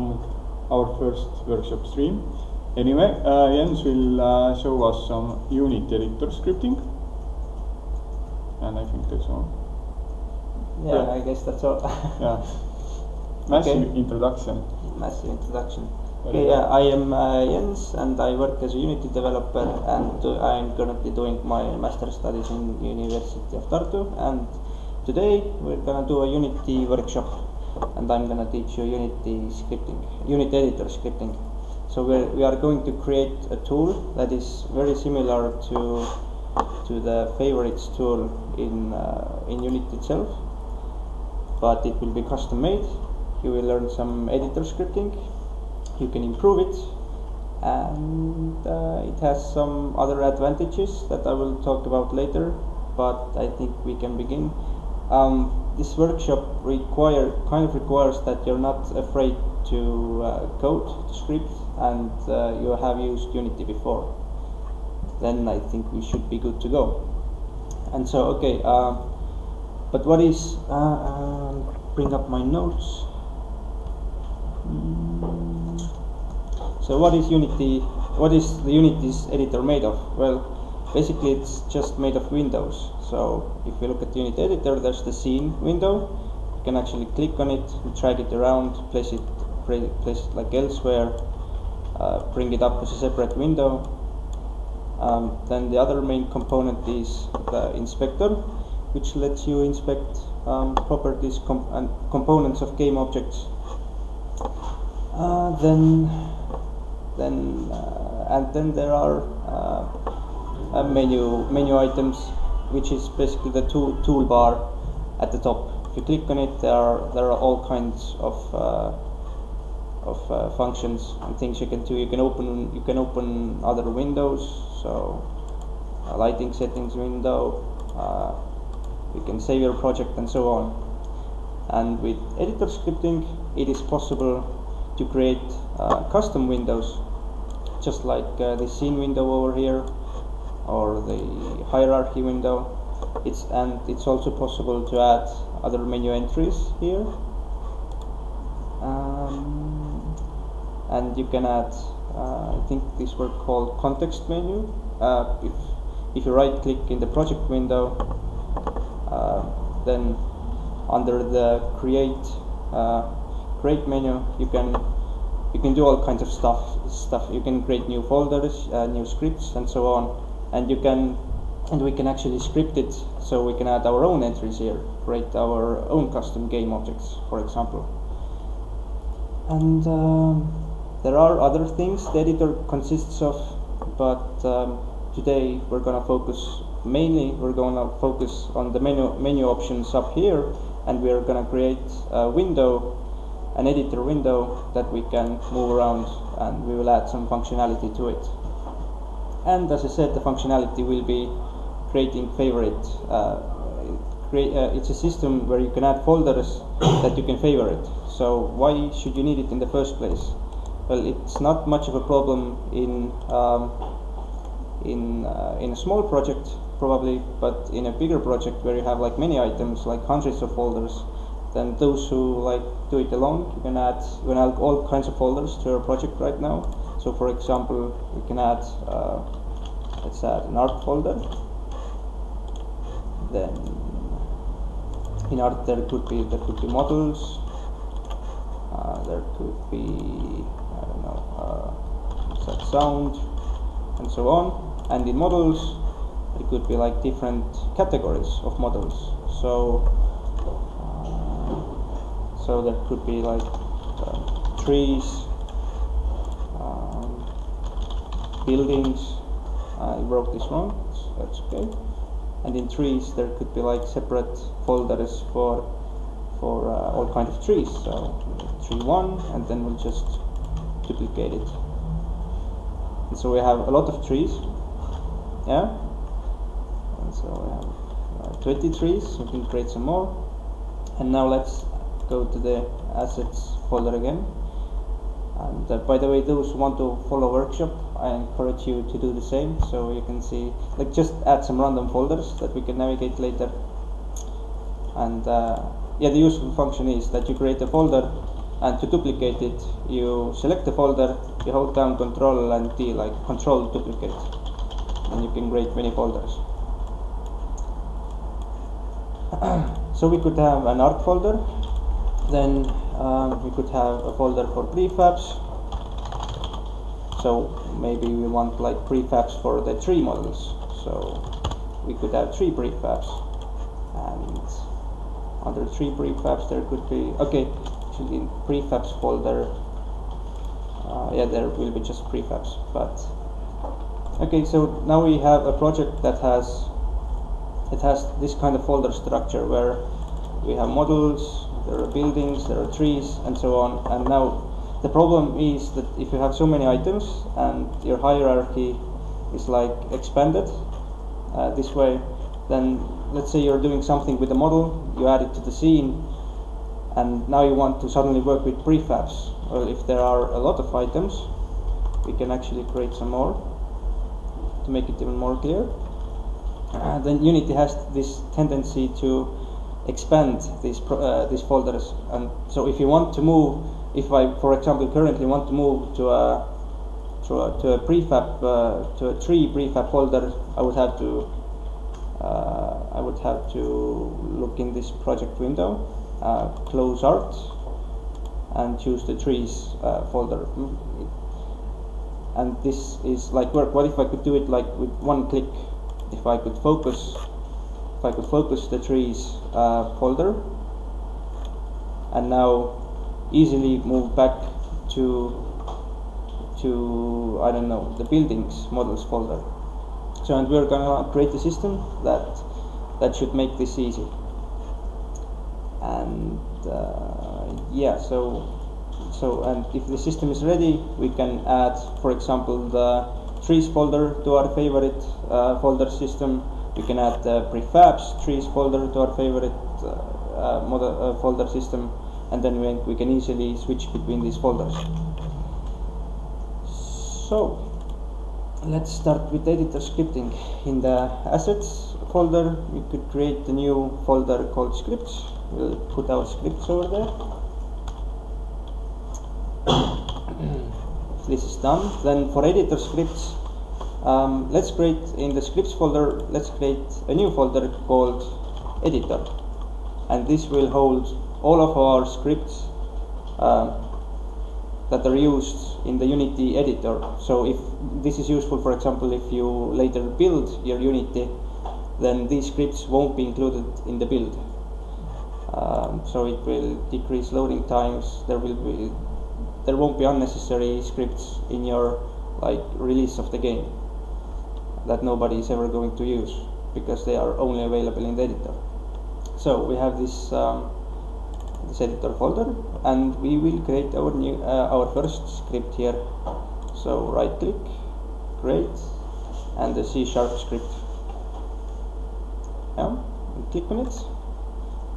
from our first workshop stream. Anyway, Jens will show us some Unity editor scripting, and I think that's all. Yeah, I guess that's all. Yeah. Massive Okay. introduction. Massive introduction. Okay, yeah, I am Jens, and I work as a Unity developer, and I'm currently doing my master studies in University of Tartu. And today we're gonna do a Unity workshop, and I'm gonna teach you Unity scripting, Unity editor scripting. So we are going to create a tool that is very similar to the favorites tool in Unity itself, but it will be custom made. You will learn some editor scripting. You can improve it, and it has some other advantages that I will talk about later, but I think we can begin. This workshop kind of requires that you're not afraid to code, to script, and you have used Unity before. Then I think we should be good to go. And so, okay, but what is, bring up my notes. So what is Unity? What is the Unity's editor made of? Well, basically it's just made of windows. So if you look at the Unity editor, there's the scene window. You can actually click on it, drag it around, place it like elsewhere, bring it up as a separate window. Then the other main component is the inspector, which lets you inspect properties and components of game objects. And then there are menu items, which is basically the toolbar at the top. If you click on it, there are all kinds of functions and things you can do. You can open other windows, so a lighting settings window. You can save your project and so on. And with editor scripting, it is possible to create custom windows, just like the scene window over here, or the hierarchy window. It's also possible to add other menu entries here, and you can add. I think these were called context menu. If you right click in the project window, then under the create menu, you can do all kinds of stuff. You can create new folders, new scripts, and so on. And we can actually script it, so we can add our own entries here, create our own custom game objects, for example. And there are other things the editor consists of, but today we're gonna focus on the menu options up here, and we're gonna create a window, an editor window that we can move around, and we will add some functionality to it. And as I said, the functionality will be creating favorite. It's a system where you can add folders that you can favorite. So why should you need it in the first place? Well, it's not much of a problem in a small project probably, but in a bigger project where you have like many items, like hundreds of folders, then those who like do it alone, you can add all kinds of folders to your project right now. So for example, we can add, let's add an art folder. Then in art there could be models. There could be, I don't know, set sound, and so on. And in models, it could be like different categories of models. So there could be like trees, buildings. I wrote this wrong, that's okay. And in trees there could be like separate folders for all kinds of trees. So tree 1, and then we'll just duplicate it. And so we have a lot of trees, yeah. And so we have 20 trees. We can create some more. And now let's go to the assets folder again. And by the way, those who want to follow workshop, I encourage you to do the same. So you can see, like, just add some random folders that we can navigate later. And yeah, the useful function is that you create a folder and to duplicate it, you select the folder, you hold down Control and D, like Control Duplicate, and you can create many folders. So we could have an art folder, then we could have a folder for prefabs. So maybe we want like prefabs for the tree models. So we could have tree prefabs, and under tree prefabs there could be, okay, actually in prefabs folder, yeah, there will be just prefabs. But okay, so now we have a project that has this kind of folder structure where we have models, there are buildings, there are trees, and so on. And now the problem is that if you have so many items and your hierarchy is like expanded this way, then let's say you're doing something with a model, you add it to the scene, and now you want to suddenly work with prefabs. Well, if there are a lot of items, we can actually create some more to make it even more clear. Then Unity has this tendency to expand these folders, and so if you want to move, if I, for example, currently want to move to a prefab to a tree prefab folder, I would have to look in this project window, close art, and choose the trees folder. And this is like work. What if I could do it like with one click? If I could focus the trees folder, and now easily move back to I don't know, the buildings models folder. So, and we're gonna create a system that should make this easy. And yeah, so and if the system is ready, we can add, for example, the trees folder to our favorite folder system. We can add the prefabs trees folder to our favorite folder system, and then we can easily switch between these folders. So let's start with editor scripting. In the assets folder, we could create a new folder called scripts. We'll put our scripts over there. This is done. Then for editor scripts, let's create in the scripts folder, let's create a new folder called editor, and this will hold all of our scripts that are used in the Unity editor. So if this is useful, for example, if you later build your Unity, then these scripts won't be included in the build. So it will decrease loading times. There won't be unnecessary scripts in your like release of the game that nobody is ever going to use because they are only available in the editor. So we have this this editor folder, and we will create our new our first script here. So right click, create, and the C# script. Yeah, we click on it.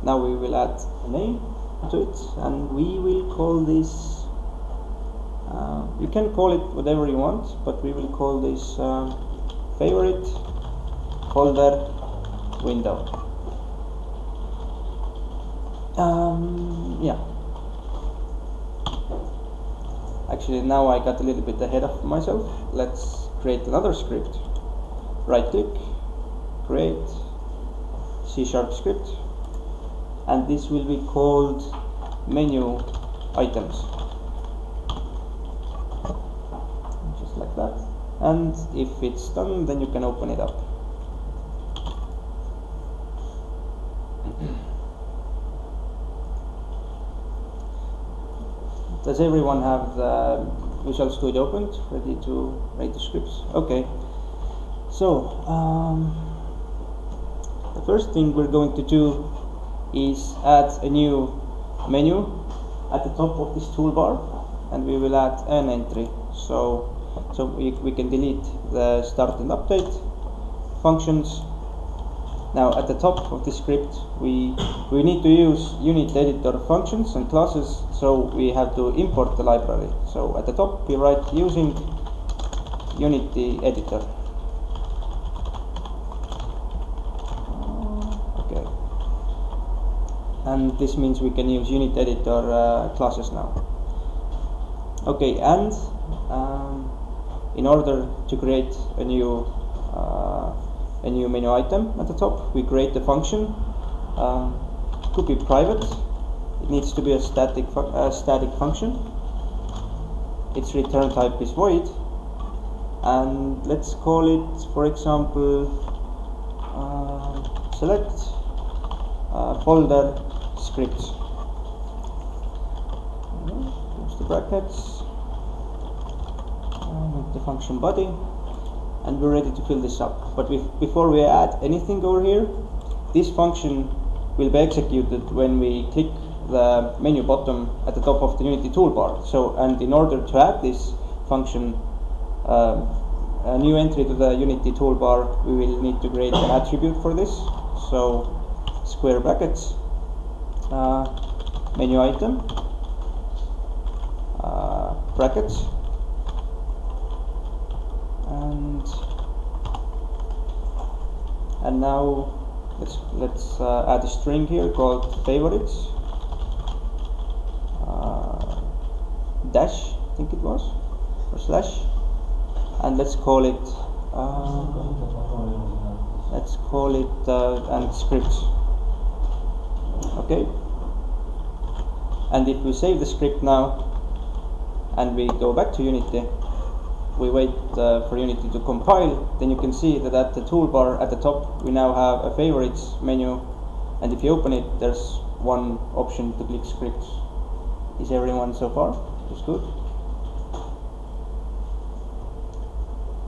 Now we will add a name to it, and we will call this. You can call it whatever you want, but we will call this favorite folder window. Yeah. Actually, now I got a little bit ahead of myself. Let's create another script. Right click, create, C# script, and this will be called menu items. Just like that. And if it's done, then you can open it up. Does everyone have the Visual Studio opened, ready to write the scripts? Okay. So the first thing we're going to do is add a new menu at the top of this toolbar, and we will add an entry. So we can delete the start and update functions. Now at the top of the script, we need to use unit editor functions and classes, so we have to import the library. So at the top we write using Unity editor. Okay. and this means we can use unit editor classes now. Okay, and in order to create a new menu item at the top, we create a function. Could be private. It needs to be a static function. Its return type is void, and let's call it, for example, select folder scripts. Close the brackets. Make the function body, and we're ready to fill this up. But before we add anything over here, this function will be executed when we click the menu button at the top of the Unity toolbar. So, and in order to add this function, a new entry to the Unity toolbar, we will need to create an attribute for this. So, square brackets, menu item, brackets, and now let's add a string here called favorites, dash, I think it was, or slash, and let's call it and scripts. Okay, and if we save the script now and we go back to Unity, we wait for Unity to compile, then you can see that at the toolbar at the top we now have a favorites menu, and if you open it, there's one option to click scripts. Is everyone so far? It's good?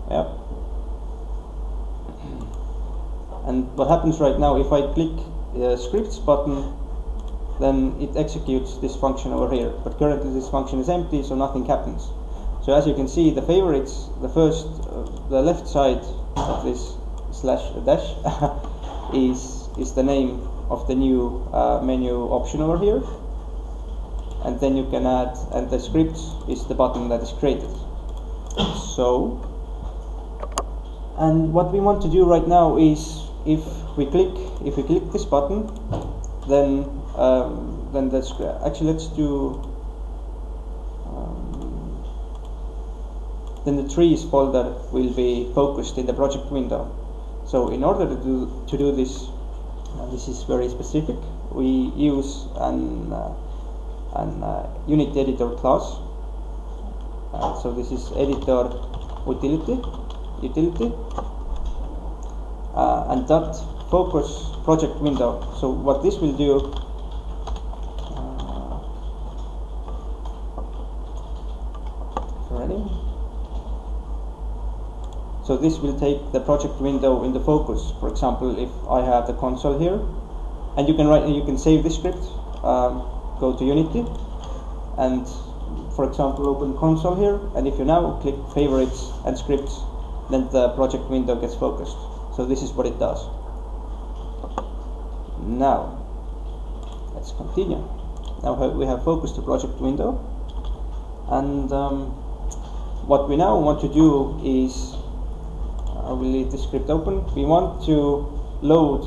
Yeah. And what happens right now, if I click the scripts button, then it executes this function over here, but currently this function is empty, so nothing happens. So as you can see, the favorites, the left side of this slash dash is the name of the new menu option over here, and then you can add, and the scripts is the button that is created. So, and what we want to do right now is, if we click this button, then that's actually let's do. Then the trees folder will be focused in the project window. So in order to do this, this is very specific, we use an unit editor class. So this is editor utility, and that focus project window. So what this will do, ready? So this will take the project window in the focus. For example, if I have the console here, and you can save this script, go to Unity, and for example open console here, and if you now click favorites and scripts, then the project window gets focused. So this is what it does. Now let's continue. Now we have focused the project window, and what we now want to do is, I will leave the script open. We want to load,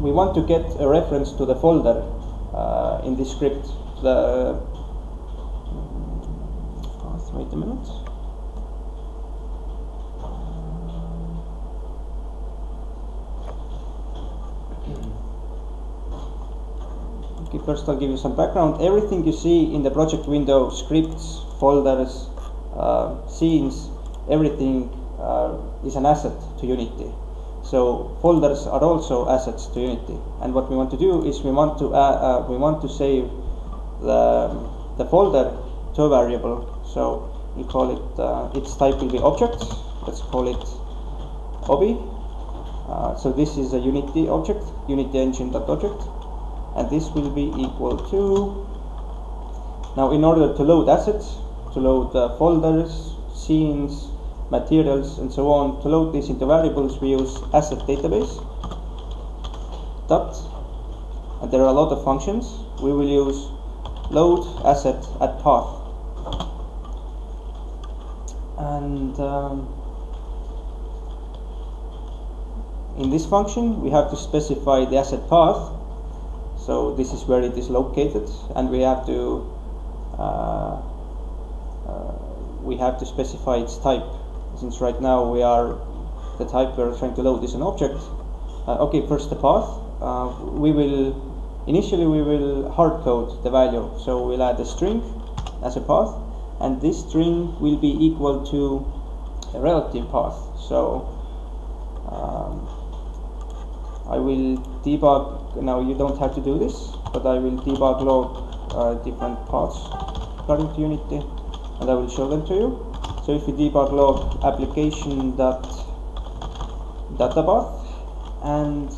we want to get a reference to the folder in this script. Wait a minute. Okay, first I'll give you some background. Everything you see in the project window, scripts, folders, scenes, everything is an asset to Unity. So folders are also assets to Unity, and what we want to do is we want to save the folder to a variable. So we call it, its type will be objects. Let's call it obi. So this is a Unity object, Unity engine.object, and this will be equal to. Now in order to load assets, to load folders, scenes, materials, and so on, to load these into variables, we use asset database dot, and there are a lot of functions. We will use load asset at path, and in this function we have to specify the asset path. So this is where it is located, and we have to specify its type, since right now the type we're trying to load is an object. Okay, first the path. Initially we will hard code the value, so we'll add a string as a path, and this string will be equal to a relative path. So I will debug, now you don't have to do this, but I will debug log different paths according to Unity, and I will show them to you. So if you debug log application data path and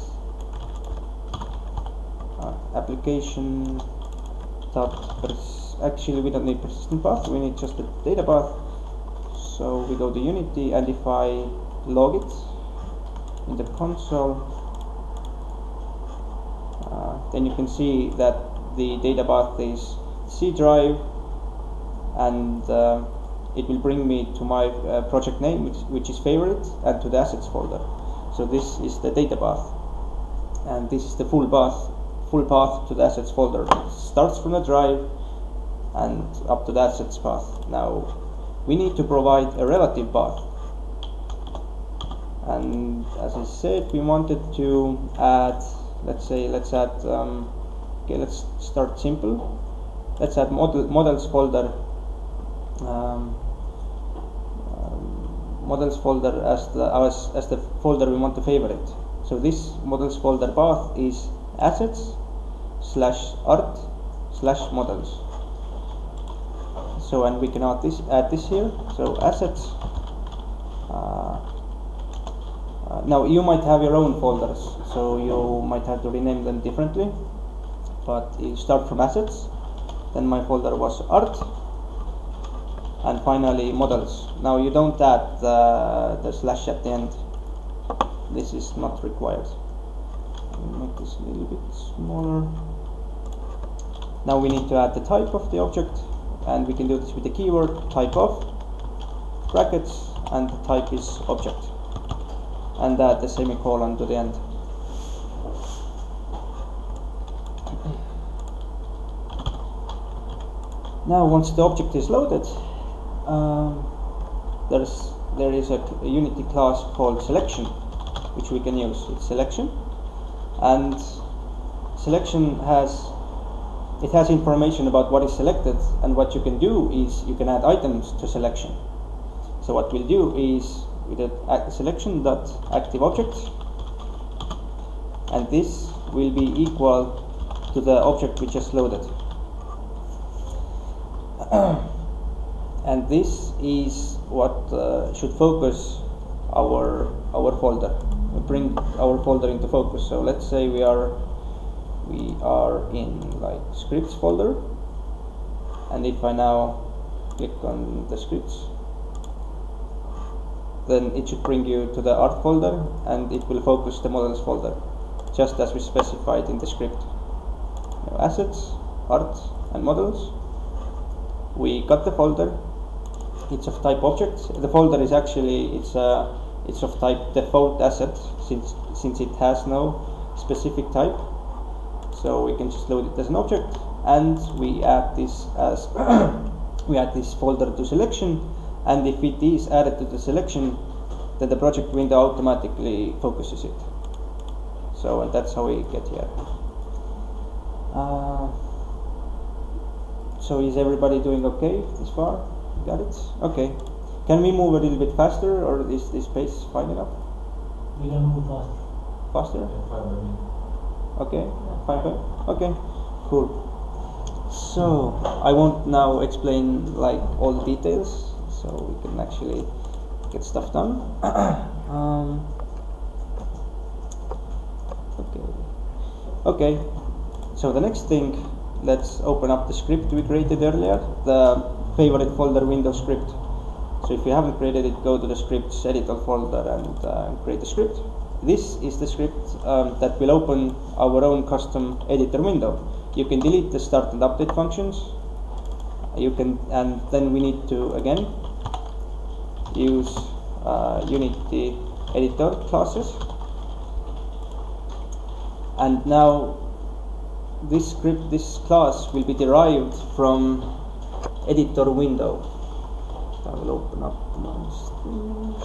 application actually we don't need persistent path, we need just the data path. So we go to Unity, and if I log it in the console, then you can see that the data path is C drive, and it will bring me to my project name, which is favorite, and to the assets folder. So this is the data path, and this is the full path to the assets folder. It starts from the drive and up to the assets path. Now we need to provide a relative path, and as I said, we wanted to add, let's start simple. Let's add models folder as the folder we want to favorite. So this models folder path is assets/art/models. So, and we can add this here. So assets. Now you might have your own folders, so you might have to rename them differently, but you start from assets, then my folder was art, and finally models. Now you don't add the slash at the end, this is not required. I'll make this a little bit smaller. Now we need to add the type of the object, and we can do this with the keyword type of brackets, and the type is object, and add the semicolon to the end. Now once the object is loaded, there is a Unity class called selection, which we can use. It's selection, and selection has information about what is selected, and what you can do is you can add items to selection. So what we'll do is with the selection.activeObject, and this will be equal to the object we just loaded. And this is what should focus our folder, bring our folder into focus. So let's say we are in like scripts folder, and if I now click on the scripts, then it should bring you to the art folder, and it will focus the models folder, just as we specified in the script. Now, assets, art, and models. We got the folder. It's of type object. The folder is actually it's of type default asset, since it has no specific type. So we can just load it as an object, and we add this as we add this folder to selection, and if it is added to the selection, then the project window automatically focuses it. So, and that's how we get here. So is everybody doing okay this far? Got it? Okay. Can we move a little bit faster, or is this pace fine enough? We can move faster. Faster? Yeah, 5 minutes. Okay, fine. Okay, cool. So I won't now explain like all the details, so we can actually get stuff done. Okay. So the next thing, let's open up the script we created earlier, the favorite folder window script. So if you haven't created it, go to the scripts editor folder and create a script. This is the script that will open our own custom editor window. You can delete the start and update functions. And then we need to again use Unity editor classes. And now this class will be derived from editor window. I will open up my strings.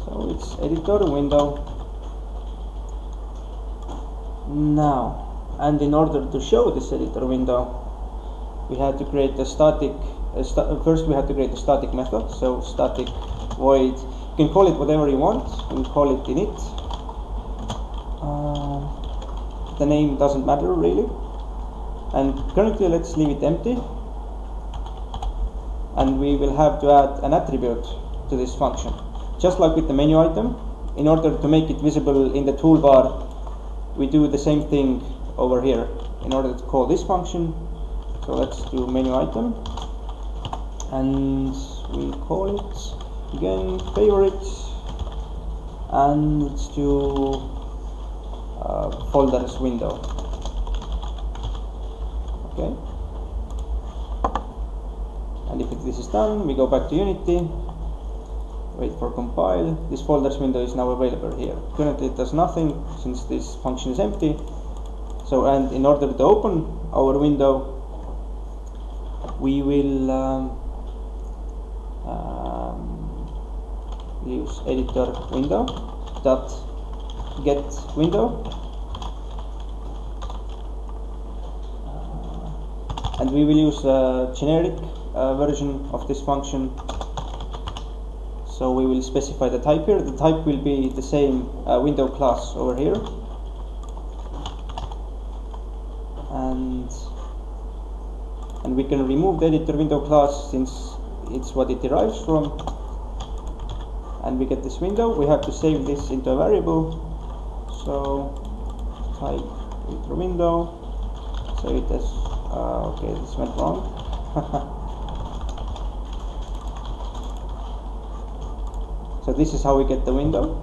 So it's editor window. Now, and in order to show this editor window, we had to create a static. First, we had to create a static method. So static void. You can call it whatever you want. You can call it init. The name doesn't matter really. And currently, let's leave it empty. And we will have to add an attribute to this function. Just like with the menu item, in order to make it visible in the toolbar, we do the same thing over here in order to call this function. So let's do menu item, and we call it again favorites, and let's do folders window. Okay, and if this is done, we go back to Unity. Wait for compile. This folders window is now available here. Currently it does nothing since this function is empty. So, and in order to open our window, we will use editor window dot get window, and we will use a generic version of this function. So we will specify the type here. The type will be the same window class over here, and we can remove the editor window class since it's what it derives from. And we get this window. We have to save this into a variable. So type editor window. Save it as okay. This went wrong. So this is how we get the window,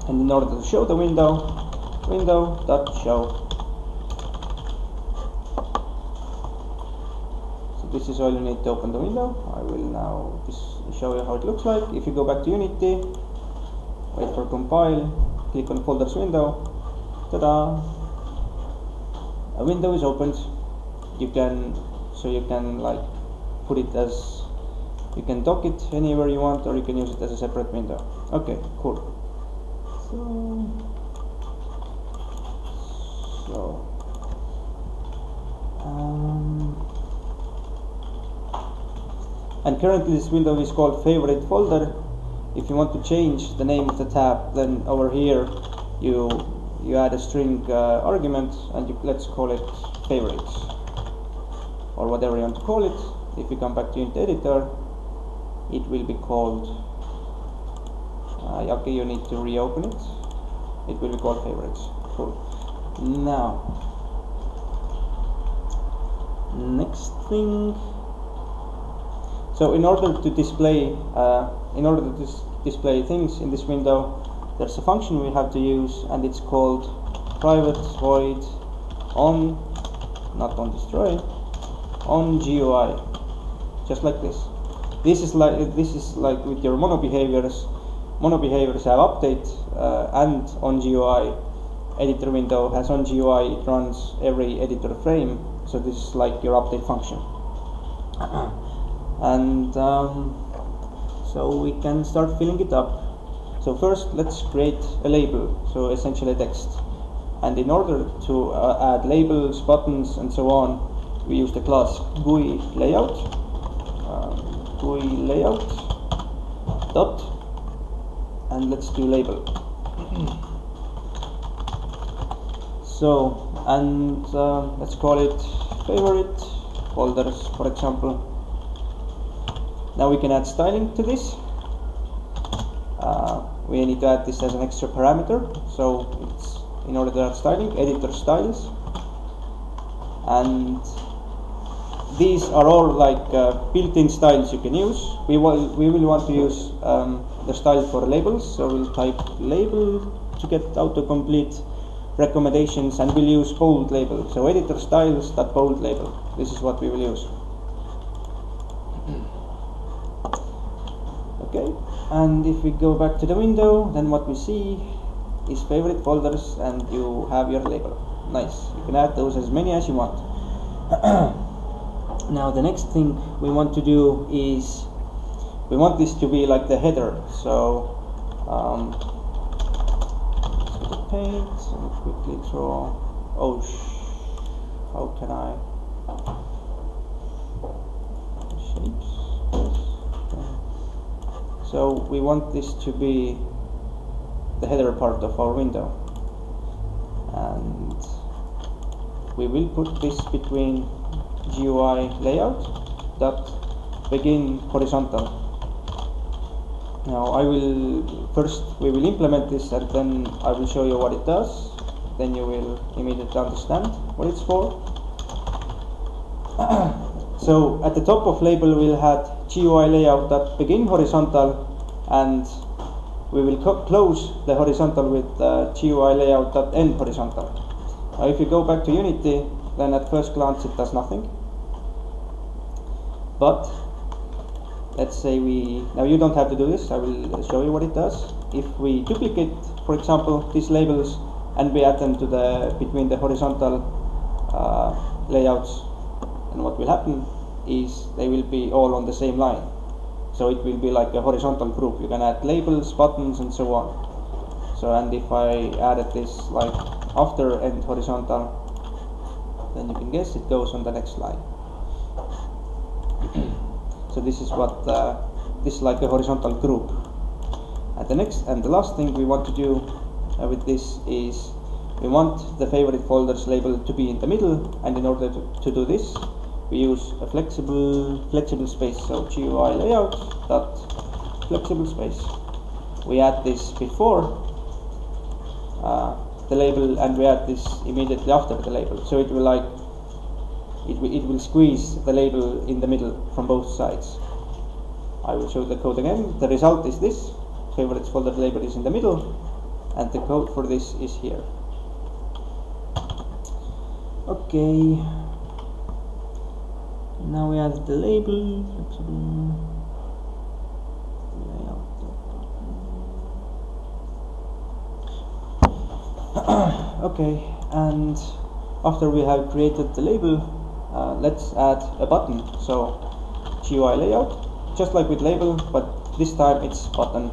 and in order to show the window, window.show. So this is all you need to open the window. I will now just show you how it looks like. If you go back to Unity, wait for compile, click on folders window, ta-da! A window is opened. You can like put it as, you can dock it anywhere you want, or you can use it as a separate window. Okay, cool. And currently this window is called favorite folder. If you want to change the name of the tab, then over here you add a string argument, and let's call it favorites, or whatever you want to call it. If you come back to Unity Editor, it will be called, okay, you need to reopen it. It will be called favorites. Cool. Now, next thing. So in order to display, display things in this window, there's a function we have to use, and it's called private void on, not on destroy, on GUI, just like this. This is like with your mono behaviors. Mono behaviors have update and on GUI. Editor window has on GUI. It runs every editor frame. So this is like your update function. And so we can start filling it up. So first, let's create a label. So essentially text. And in order to add labels, buttons, and so on, we use the class Gui Layout. Gui Layout dot, and let's do label. So, and let's call it favorite folders, for example. Now we can add styling to this. We need to add this as an extra parameter. So it's, in order to add styling, editor styles, and these are all like built-in styles you can use. We will want to use the style for labels, so we'll type label to get autocomplete recommendations, and we'll use bold label. So editor styles that bold label. This is what we will use. And if we go back to the window, then what we see is favorite folders, and you have your label. Nice. You can add those as many as you want. Now the next thing we want to do is we want this to be like the header. So let's go to paint and quickly draw. Oh, how can I? Shapes. So we want this to be the header part of our window, and we will put this between Gui Layout dot begin horizontal. Now we will implement this, and then I will show you what it does. Then you will immediately understand what it's for. So at the top of label we'll have Gui Layout dot begin horizontal, and we will close the horizontal with Gui Layout dot end horizontal. Now if you go back to Unity, then at first glance it does nothing. But let's say now you don't have to do this, I will show you what it does. If we duplicate, for example, these labels and we add them to between the horizontal layouts, and what will happen is they will be all on the same line. So it will be like a horizontal group. You can add labels, buttons, and so on. So, and if I added this like after end horizontal, then you can guess it goes on the next line. So this is what this is like a horizontal group. And the last thing we want to do with this is we want the favorite folders label to be in the middle, and in order to do this we use a flexible space. So Gui Layout dot flexible space. We add this before the label, and we add this immediately after the label. So it will it will squeeze the label in the middle from both sides. I will show the code again. The result is this: favorites folder label is in the middle, and the code for this is here. Okay. Now we add the label, flexible layout. Okay, and after we have created the label, let's add a button. So Gui Layout, just like with label, but this time it's button.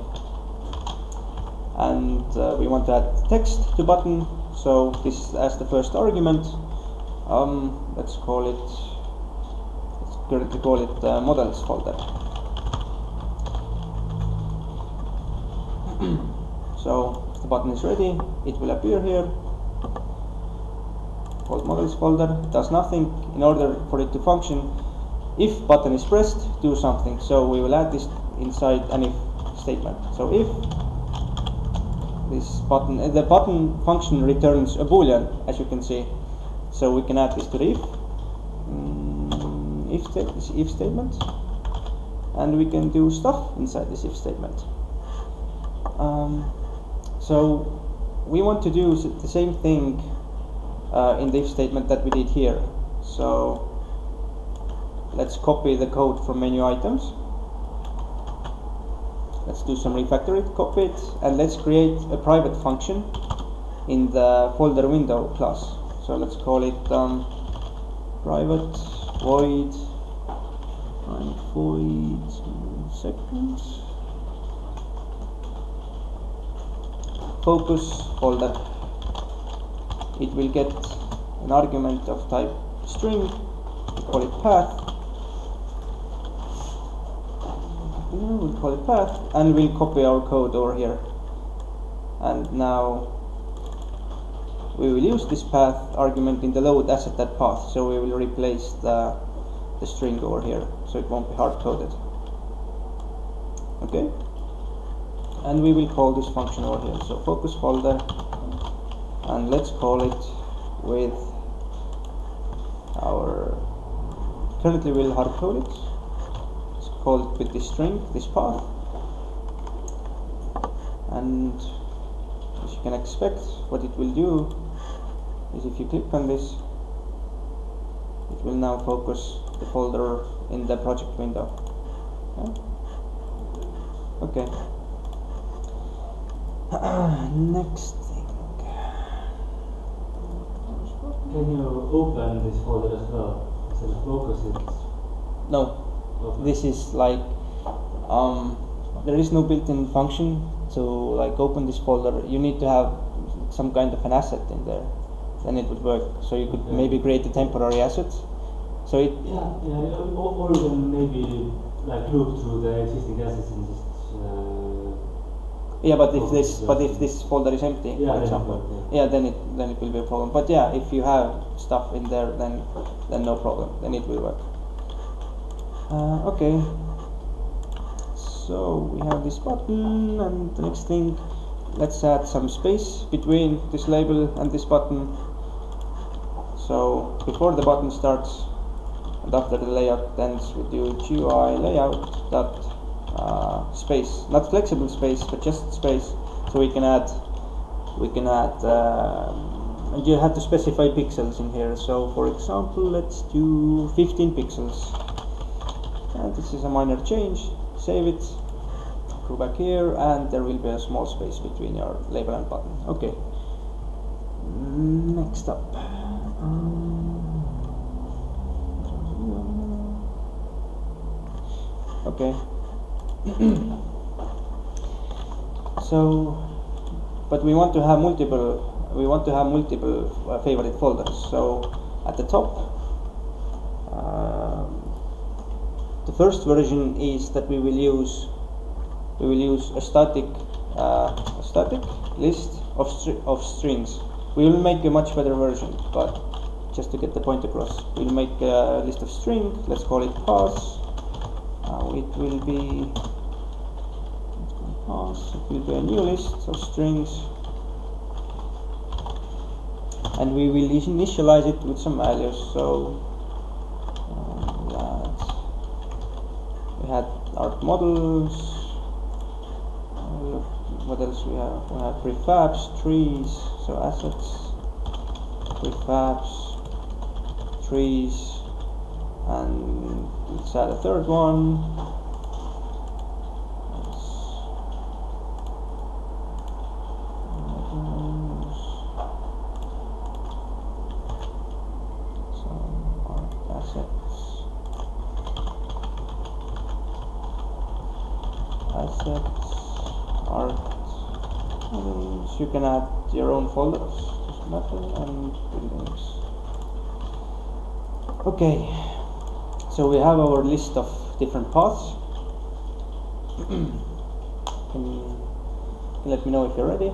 And we want to add text to button, so this as the first argument. Let's currently call it models folder. So if the button is ready, it will appear here, called models folder. It does nothing. In order for it to function, if button is pressed, do something. So we will add this inside an if statement. So if this button, the button function returns a boolean, as you can see. So we can add this to the if statement, and we can do stuff inside this if statement. So we want to do the same thing in the if statement that we did here. So let's copy the code from menu items. Let's do some refactor it, copy it, and let's create a private function in the folder window class. So let's call it private void seconds focus folder. It will get an argument of type string. We call it path. We'll call it path, and we'll copy our code over here. And now we will use this path argument in the load asset that path. So we will replace the string over here, so it won't be hard coded. Okay, and we will call this function over here. So focus folder, and let's call it with our currently we'll hard code it. Let's call it with this string, this path, and as you can expect, what it will do is if you click on this, it will now focus the folder in the project window. Okay. Okay. Next thing. Can you open this folder as well? Instead of focus it? No, Okay. this is like there is no built-in function to like open this folder. You need to have some kind of an asset in there, then it would work. So you could Okay. maybe create a temporary asset. So it Yeah, or you can maybe like loop through the existing assets and just yeah, but if Okay, this folder is empty, Yeah, for then it example, will, yeah, then it will be a problem. But yeah, if you have stuff in there, then no problem. Then it will work. Okay. So we have this button, and the next thing, let's add some space between this label and this button. So before the button starts and after the layout ends, we do Gui Layout dot space, not flexible space, but just space. So we can add, and you have to specify pixels in here. So for example, let's do 15 pixels. And this is a minor change. Save it, go back here, and there will be a small space between your label and button. Okay. Next up. Okay. So, but we want to have multiple. We want to have multiple favorite folders. So at the top, the first version is that we will use a static list of strings. We will make a much better version, but just to get the point across, we'll make a list of string. Let's call it pass. It will be a new list of strings, and we will initialize it with some values. So we had art models. What else we have? We have prefabs, trees, so assets, prefabs, trees, and let's add a third one. You can add your own folders, just method and buildings. Okay, so we have our list of different paths. Can you let me know if you're ready,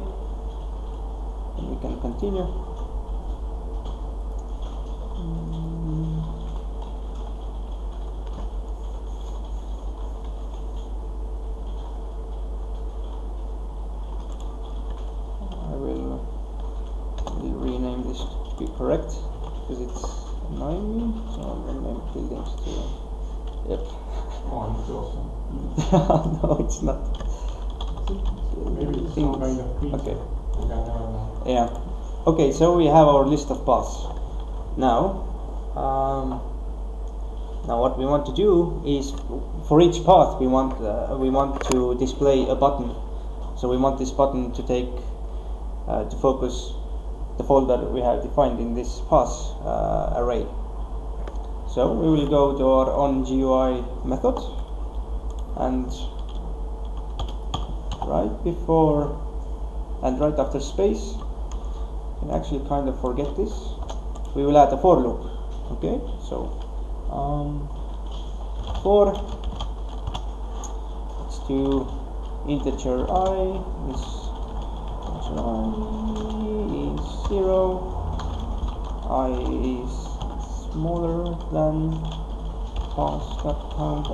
and we can continue. Correct, because it's annoying me, so I'm going to name buildings too. Yep. Oh, it's awesome. No, it's not. Maybe it's some kind of print. Okay. Yeah. Yeah. Okay, so we have our list of paths. Now what we want to do is, for each path we want to display a button. So we want this button to take to focus the folder we have defined in this path array. So we will go to our onGui method, and right before and right after space, you can actually kind of forget this, we will add a for loop. Okay, so for, let's do integer I is 0, I is smaller than pass.count.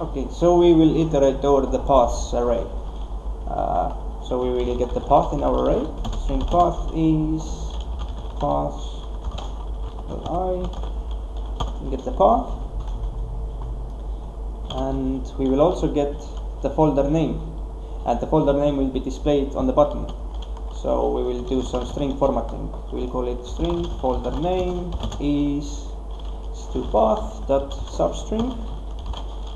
Okay, so we will iterate over the paths array. So we will get the path in our array. String path is path I. We get the path, and we will also get the folder name, and the folder name will be displayed on the button. So we will do some string formatting. We'll call it string folder name is to path dot substring,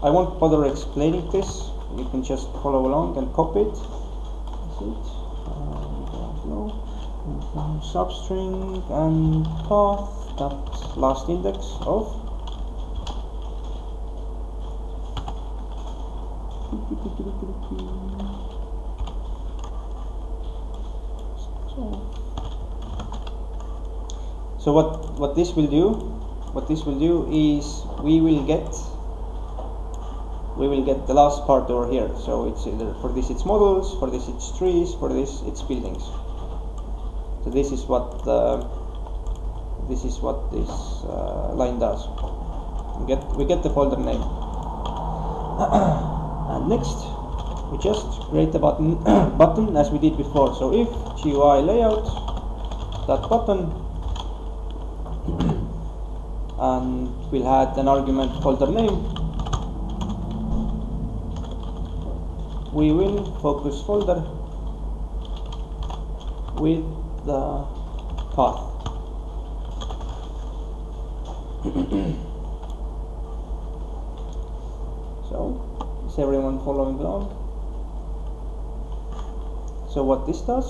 I won't bother explaining this. You can just follow along and copy it. That's it. Substring and path dot last index of so what this will do is we will get the last part over here. So it's either for this it's models, for this it's trees, for this it's buildings. So this is what this line does. We get the folder name. And next we just create a button as we did before. So if GUI layout that button, and we'll add an argument folder name. We will focus folder with the path. So, is everyone following along? So what this does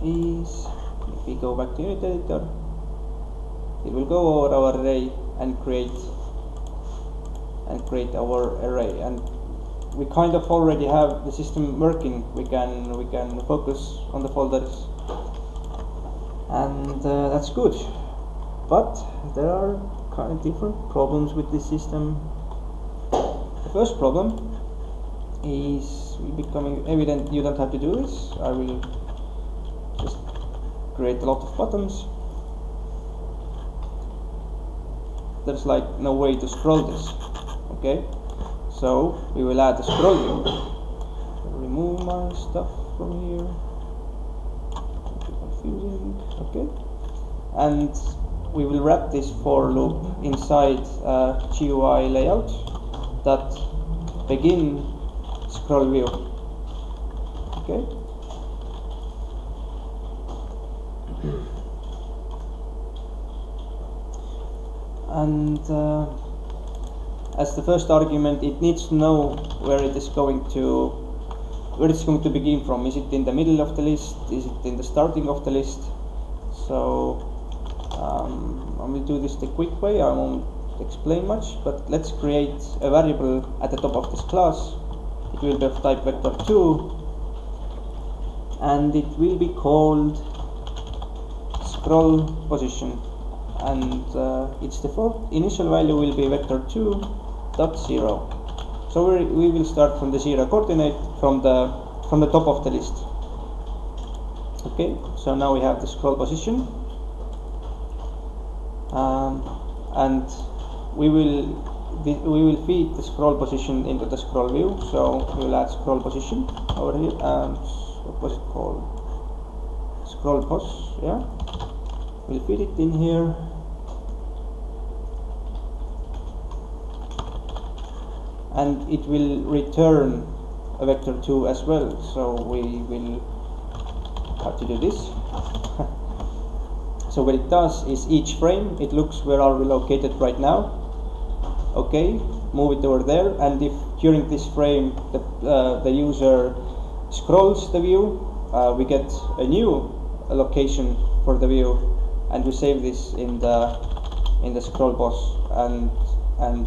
is, if we go back to Unit Editor, it will go over our array and create our array, and we kind of already have the system working. We can focus on the folders, and that's good. But there are kind of different problems with this system. The first problem is becoming evident. You don't have to do this. I will just create a lot of buttons. There's like no way to scroll this. Okay, so we will add a scroll view. Remove my stuff from here. Confusing. Okay, and we will wrap this for loop inside GUI layout that begin scroll view. Okay. And as the first argument, it needs to know where it's going to begin from. Is it in the middle of the list? Is it in the starting of the list? So I will do this the quick way. I won't explain much, but let's create a variable at the top of this class. It will be of type vector2, and it will be called scroll position, and its default initial value will be vector2.0. So we will start from the 0 coordinate from the top of the list. Okay, so now we have the scroll position, and we will feed the scroll position into the scroll view. So we will add scroll position over here, and what was it called? Scroll pos, yeah. We'll feed it in here. And it will return a vector2 as well, so we will have to do this. So what it does is each frame, it looks where are we located right now. Okay, move it over there, and if during this frame the user scrolls the view, we get a new location for the view, and we save this in the scroll pos, and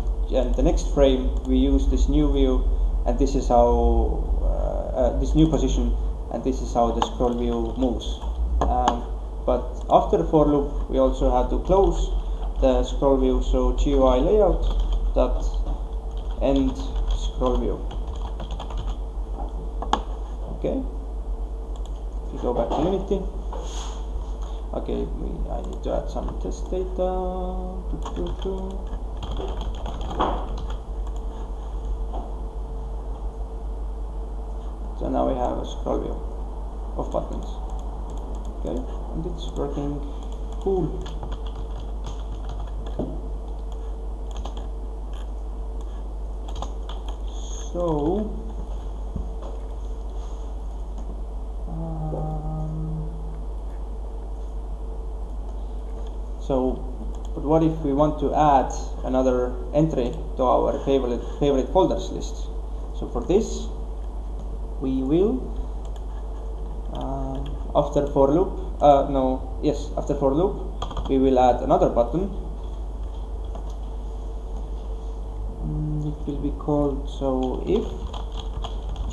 the next frame we use this new view, and this is how this new position, and this is how the scroll view moves. But after the for loop, we also have to close the scroll view. So GUI layout dot end scroll view. Okay. If you go back to Unity. Okay, I need to add some test data. So now we have a scroll view of buttons. Okay, and it's working cool. So But what if we want to add another entry to our favorite folders list? So for this, we will after for loop, after for loop, we will add another button. It will be called if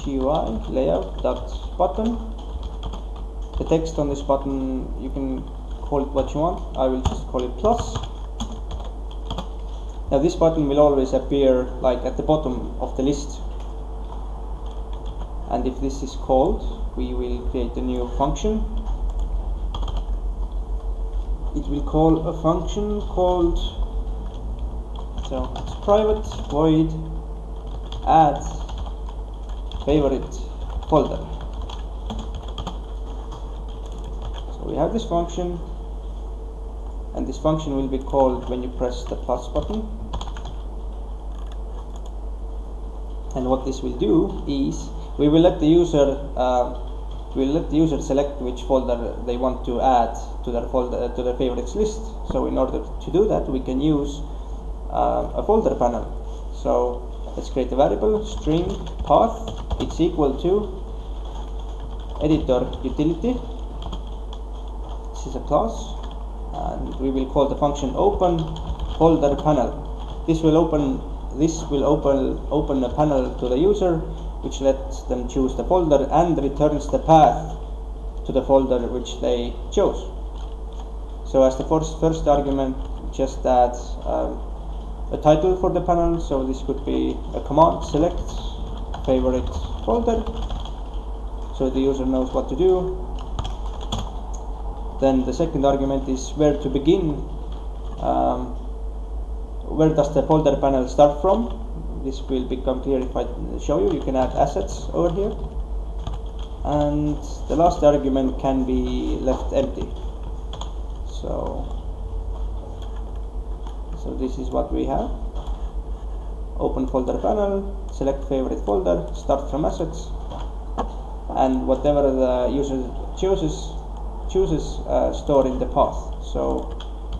Gui Layout Button. The text on this button, you can call it what you want. I will just call it plus. Now this button will always appear like at the bottom of the list, and if this is called, we will create a new function. It will call a function called, so it's private void add favorite folder. So we have this function, and this function will be called when you press the plus button. And what this will do is we will let the user select which folder they want to add to their favorites list. So in order to do that, we can use a folder panel. So let's create a variable string path. It's equal to editor utility. This is a class, and we will call the function open folder panel. This will open a panel to the user, which lets them choose the folder and returns the path to the folder which they chose. So as the first argument, just add a title for the panel. So this could be a command select favorite folder, so the user knows what to do. Then the second argument is where to begin. Where does the folder panel start from? This will become clear if I show you. You can add assets over here, and the last argument can be left empty. So this is what we have: open folder panel, select favorite folder, start from assets, and whatever the user chooses store in the path. So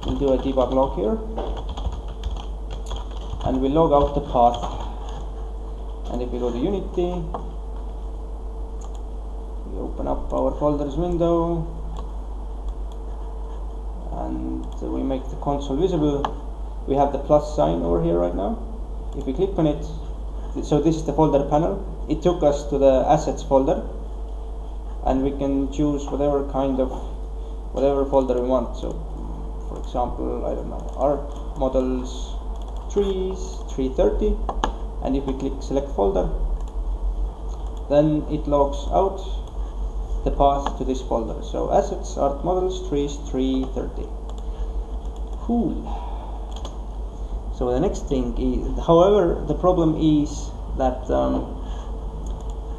we'll do a debug log here, and we log out the path. And if we go to Unity, we open up our folders window, and we make the console visible. We have the plus sign over here right now. If we click on it, so this is the folder panel. It took us to the assets folder, and we can choose whatever folder we want. So for example, I don't know, art, models, trees, 330, and if we click select folder, then it logs out the path to this folder. So assets, art, models, trees, 330. Cool. So the next thing is, however, the problem is that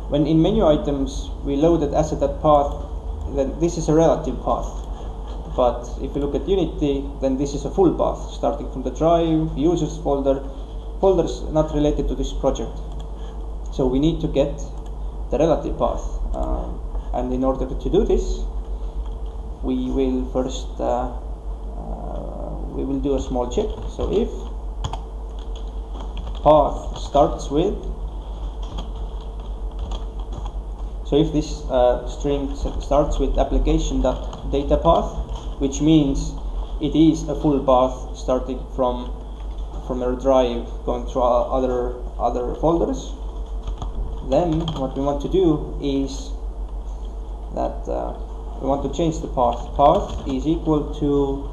when in menu items we loaded asset at path, then this is a relative path. But if you look at Unity, then this is a full path, starting from the drive, users folder, folders not related to this project. So we need to get the relative path. And in order to do this, we will first we will do a small check. So if path starts with, so if this string starts with application.dataPath, which means it is a full path starting from your drive going through other folders, then what we want to do is that we want to change the path. Path is equal to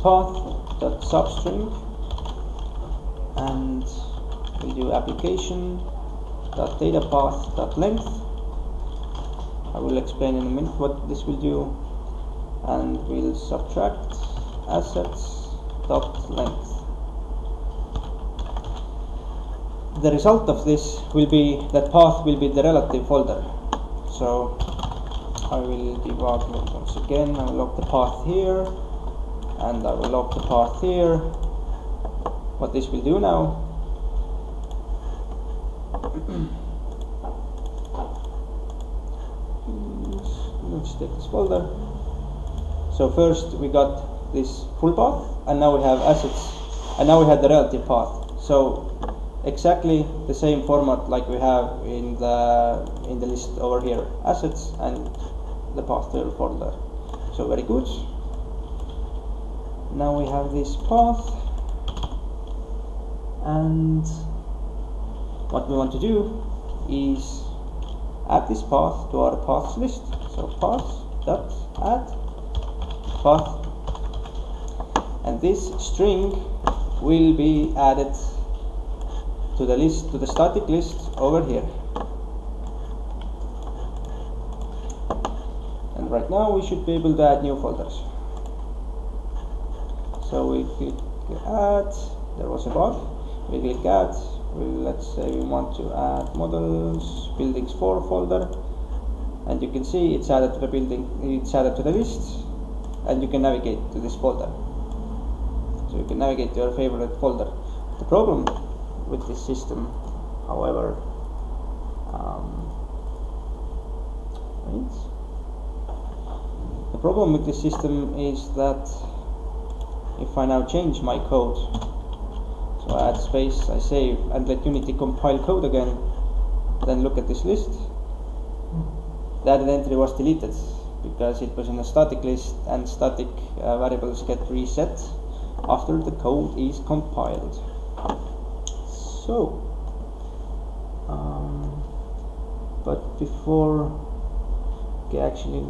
path.substring, and we'll do application.dataPath.length. I will explain in a minute what this will do, and we'll subtract assets.length. The result of this will be that path will be the relative folder. So I will debug once again. I will log the path here, and I will log the path here. What this will do now, let's take this folder. So first we got this full path, and now we have assets, and now we have the relative path. So exactly the same format like we have in the list over here, assets and the path to your folder. So very good. Now we have this path, and what we want to do is add this path to our paths list. So path.add path, and this string will be added to the list, to the static list over here. And right now we should be able to add new folders. So we click add, there was a bug, we click add, let's say we want to add models buildings 4 folder, and you can see it's added to the building, it's added to the list, and you can navigate to this folder. So you can navigate to your favorite folder. The problem with this system, however, the problem with this system is that if I now change my code, so I add space, I save, and let Unity compile code again, then look at this list, the added entry was deleted because it was in a static list, and static variables get reset after the code is compiled. So, but before, okay, actually,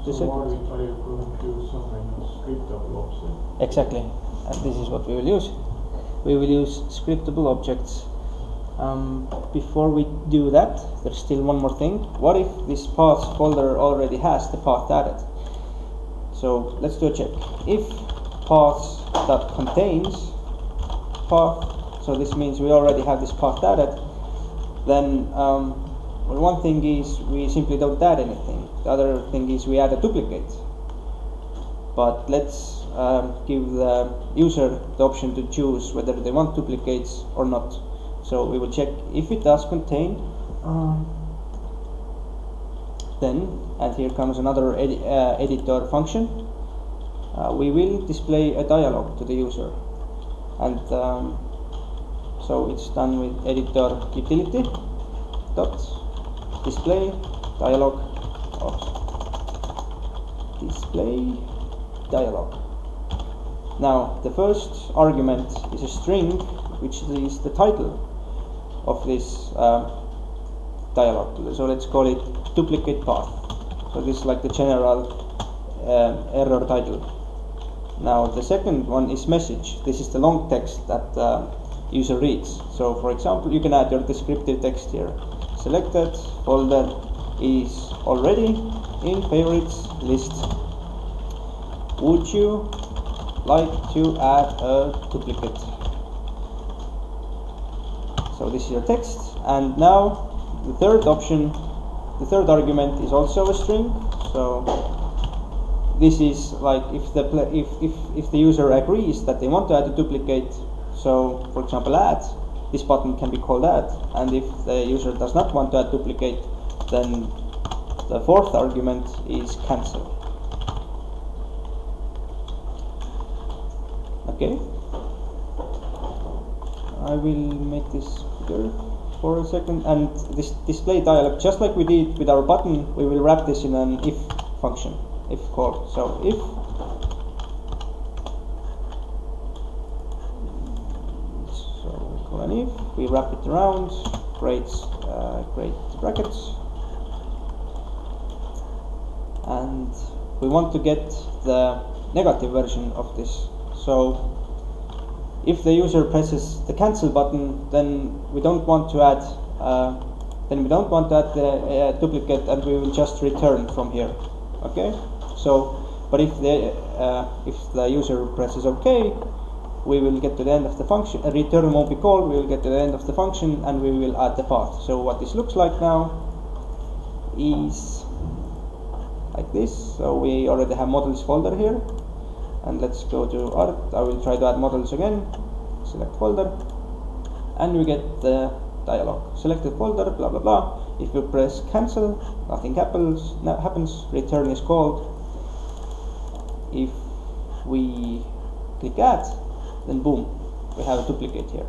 so are you going to use some kind of scriptable object? Exactly, and this is what we will use. We will use scriptable objects. Before we do that, there's still one more thing. What if this paths folder already has the path added? So let's do a check. If paths.contains path, so this means we already have this path added, then well, one thing is we simply don't add anything. The other thing is we add a duplicate. But let's give the user the option to choose whether they want duplicates or not. So we will check if it does contain, then, and here comes another editor function, we will display a dialog to the user. And so it's done with editor utility dot display dialog of display dialog. Now the first argument is a string, which is the title of this dialog. So let's call it duplicate path. So this is like the general error title. Now the second one is message. This is the long text that user reads. So for example, you can add your descriptive text here. Selected folder is already in favorites list. Would you like to add a duplicate? So this is your text, and now the third option, the third argument is also a string. So this is like if the user agrees that they want to add a duplicate. So for example, add, this button can be called add, and if the user does not want to add duplicate, then the fourth argument is cancel. Okay, I will make this bigger for a second, and this display dialog, just like we did with our button, we will wrap this in an if function, if call. So if an if, we wrap it around, create brackets, and we want to get the negative version of this. So if the user presses the cancel button, then we don't want to add the duplicate, and we will just return from here. Okay. So, but if the user presses OK, we will get to the end of the function. A return won't be called. We will get to the end of the function, and we will add the path. So what this looks like now is like this. So we already have models folder here, and let's go to art. I will try to add models again. Select folder, and we get the dialog. Selected folder, blah blah blah. If you press cancel, nothing happens. Return is called, if we click add, then boom, we have a duplicate here.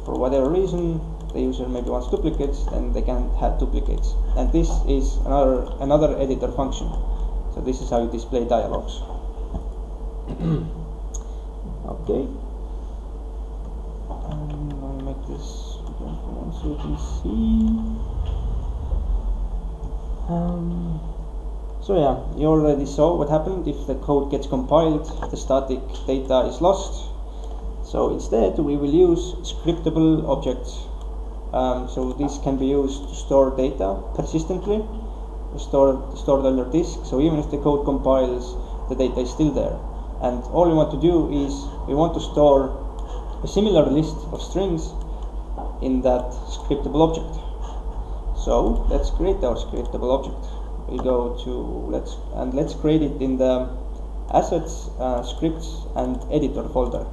For whatever reason, the user maybe wants duplicates, then they can have duplicates. And this is another editor function. So this is how you display dialogues. Okay. I'll make this one so you can see. So yeah, you already saw what happened. If the code gets compiled, the static data is lost. So instead, we will use scriptable objects. So this can be used to store data persistently, stored under disk. So even if the code compiles, the data is still there. And all we want to do is we want to store a similar list of strings in that scriptable object. So let's create our scriptable object. We go to let's create it in the assets, scripts, and editor folder.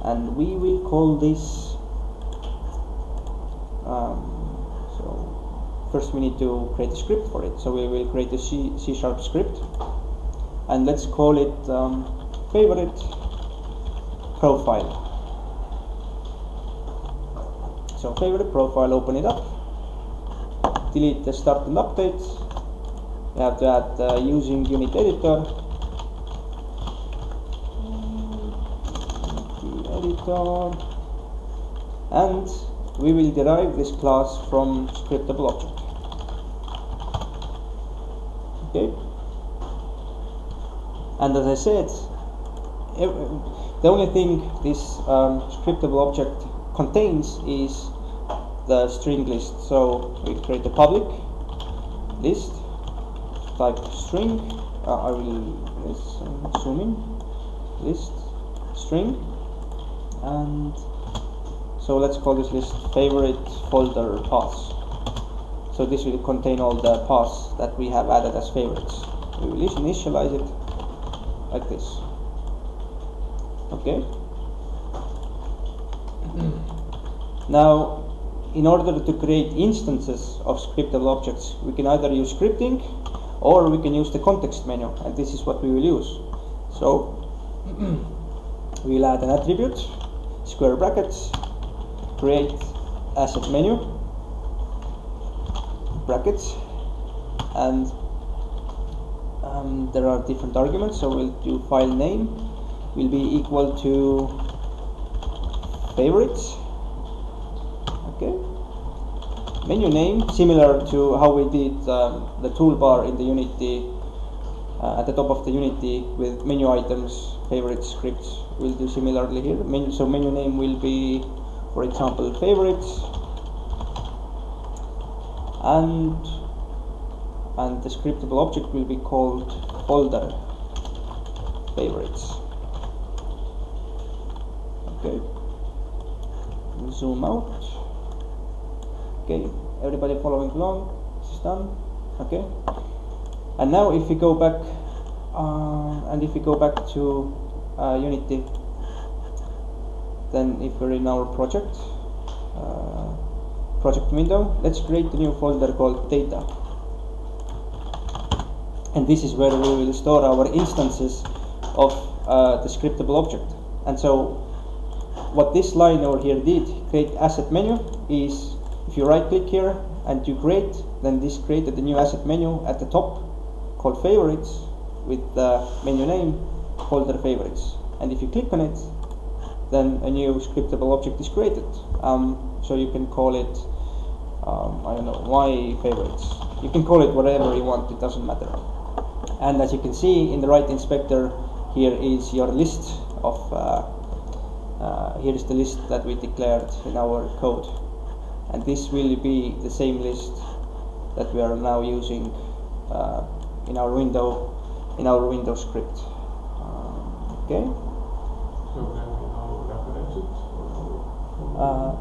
And we will call this. So first we need to create a script for it. So we will create a C# script, and let's call it favorite profile. So favorite profile, open it up, delete the start and update. We have to add using unit editor. And we will derive this class from scriptable object. Okay. And as I said, the only thing this scriptable object contains is the string list. So we create a public list, type string. I will zoom in, list string, and so let's call this list favorite folder paths. So this will contain all the paths that we have added as favorites. We will initialize it like this. Okay. Now, in order to create instances of scriptable objects, we can either use scripting or we can use the context menu, and this is what we will use. So we will add an attribute, square brackets, create asset menu, brackets, and there are different arguments. So we'll do file name will be equal to favorites. Okay. Menu name, similar to how we did the toolbar in the Unity, at the top of the Unity with menu items, favorites, scripts. We'll do similarly here. So menu name will be, for example, favorites, and the scriptable object will be called folder favorites. Okay. Zoom out. Okay, everybody following along? This is done. Okay. And now if we go back, to Unity, then if we're in our project window, let's create a new folder called data. And this is where we will store our instances of the scriptable object. And so what this line over here did, create asset menu, is if you right click here and you create, then this created a new asset menu at the top called favorites with the menu name folder favorites. And if you click on it, then a new scriptable object is created. So you can call it, I don't know, my favorites. You can call it whatever you want, it doesn't matter. And as you can see in the right inspector, here is your list of, here is the list that we declared in our code. And this will be the same list that we are now using in our window script. Okay. So can we now reference it?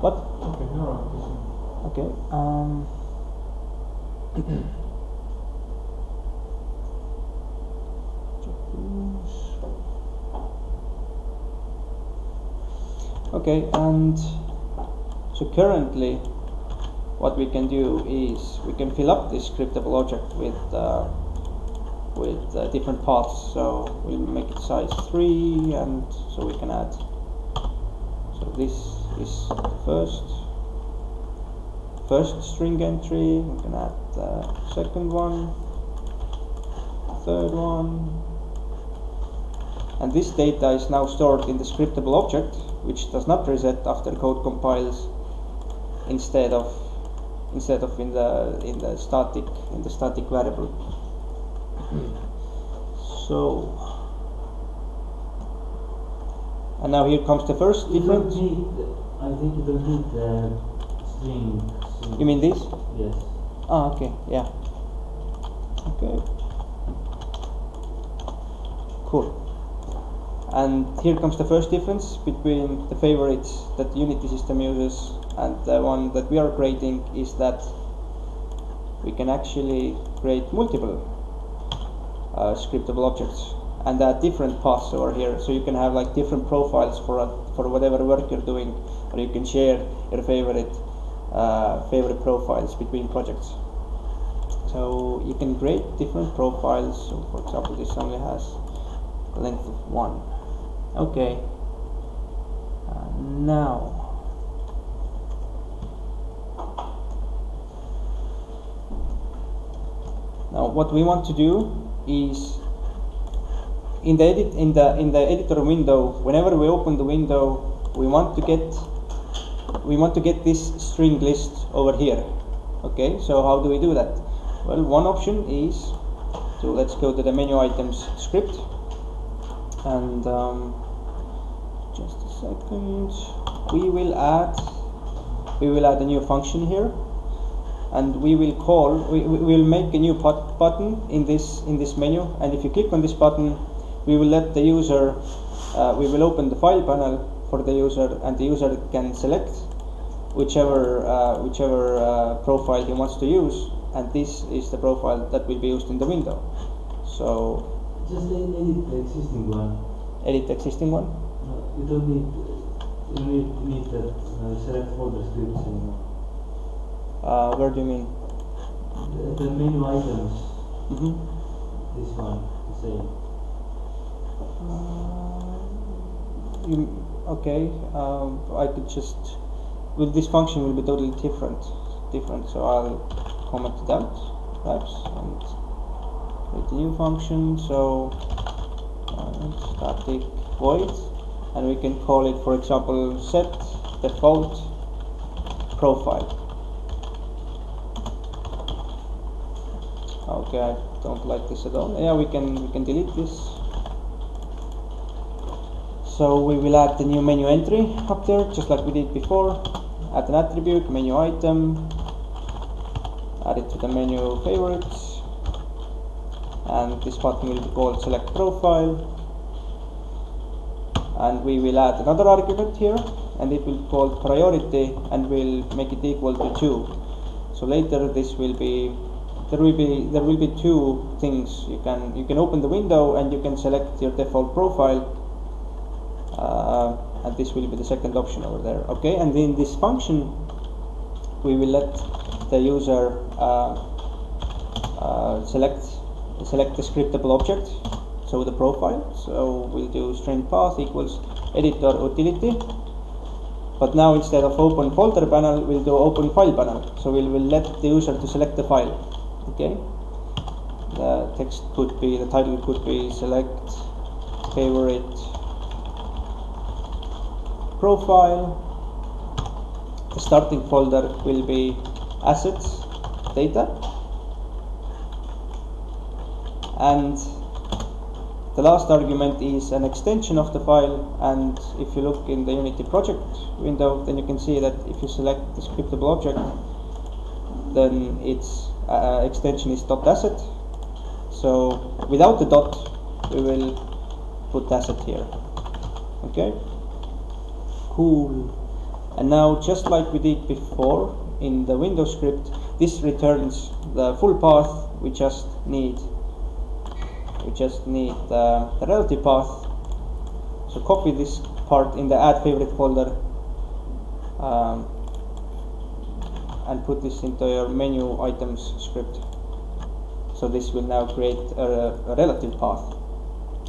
What? Okay, no. Okay. Okay, and so currently what we can do is we can fill up this scriptable object with with different paths. So we'll make it size 3, and so we can add. So this is the first string entry. We can add the second one, third one, and this data is now stored in the scriptable object, which does not reset after code compiles, instead of in the static variable. So, and now here comes the first difference. I think you don't need the string. You mean this? Yes. Ah, okay, yeah. Okay. Cool. And here comes the first difference between the favorites that Unity system uses and the one that we are creating, is that we can actually create multiple scriptable objects and add different paths over here. So you can have like different profiles for whatever work you're doing, or you can share your favorite profiles between projects. So you can create different profiles. So for example, this only has a length of 1. Okay. Now what we want to do is in the editor window, whenever we open the window, we want to get this string list over here. Okay, so how do we do that? Well, one option is to, let's go to the menu items script, and just a second, we will add a new function here, and we will make a new button in this menu, and if you click on this button, we will let the user, we will open the file panel for the user, and the user can select whichever profile he wants to use, and this is the profile that will be used in the window. So just edit the existing one. Edit the existing one? No, you don't need that select folder scripts anymore. Where do you mean? The menu items. Mm-hmm. This one, the same. Okay. I could just, well, this function will be totally different. So I'll comment it out, perhaps, and create a new function. So static void, and we can call it, for example, set default profile. Okay, I don't like this at all. Yeah, we can delete this. So we will add the new menu entry up there, just like we did before. Add an attribute, menu item, add it to the menu favorites, and this button will be called select profile. And we will add another argument here, and it will be called priority, and we'll make it equal to 2. So later this will be, there will be two things. You can open the window and you can select your default profile, and this will be the second option over there. Okay, and in this function we will let the user select the scriptable object, so the profile. So we'll do string path equals editor utility, but now instead of open folder panel, we'll do open file panel. So we will let the user to select the file. Okay, the text could be, the title could be select favorite profile. The starting folder will be assets data, and the last argument is an extension of the file. And if you look in the Unity project window, then you can see that if you select the scriptable object, then its extension is .asset. So without the dot, we will put asset here. Okay, cool. And now, just like we did before in the Windows script, this returns the full path. We just need the relative path. So copy this part in the add favorite folder, and put this into your menu items script. So this will now create a relative path.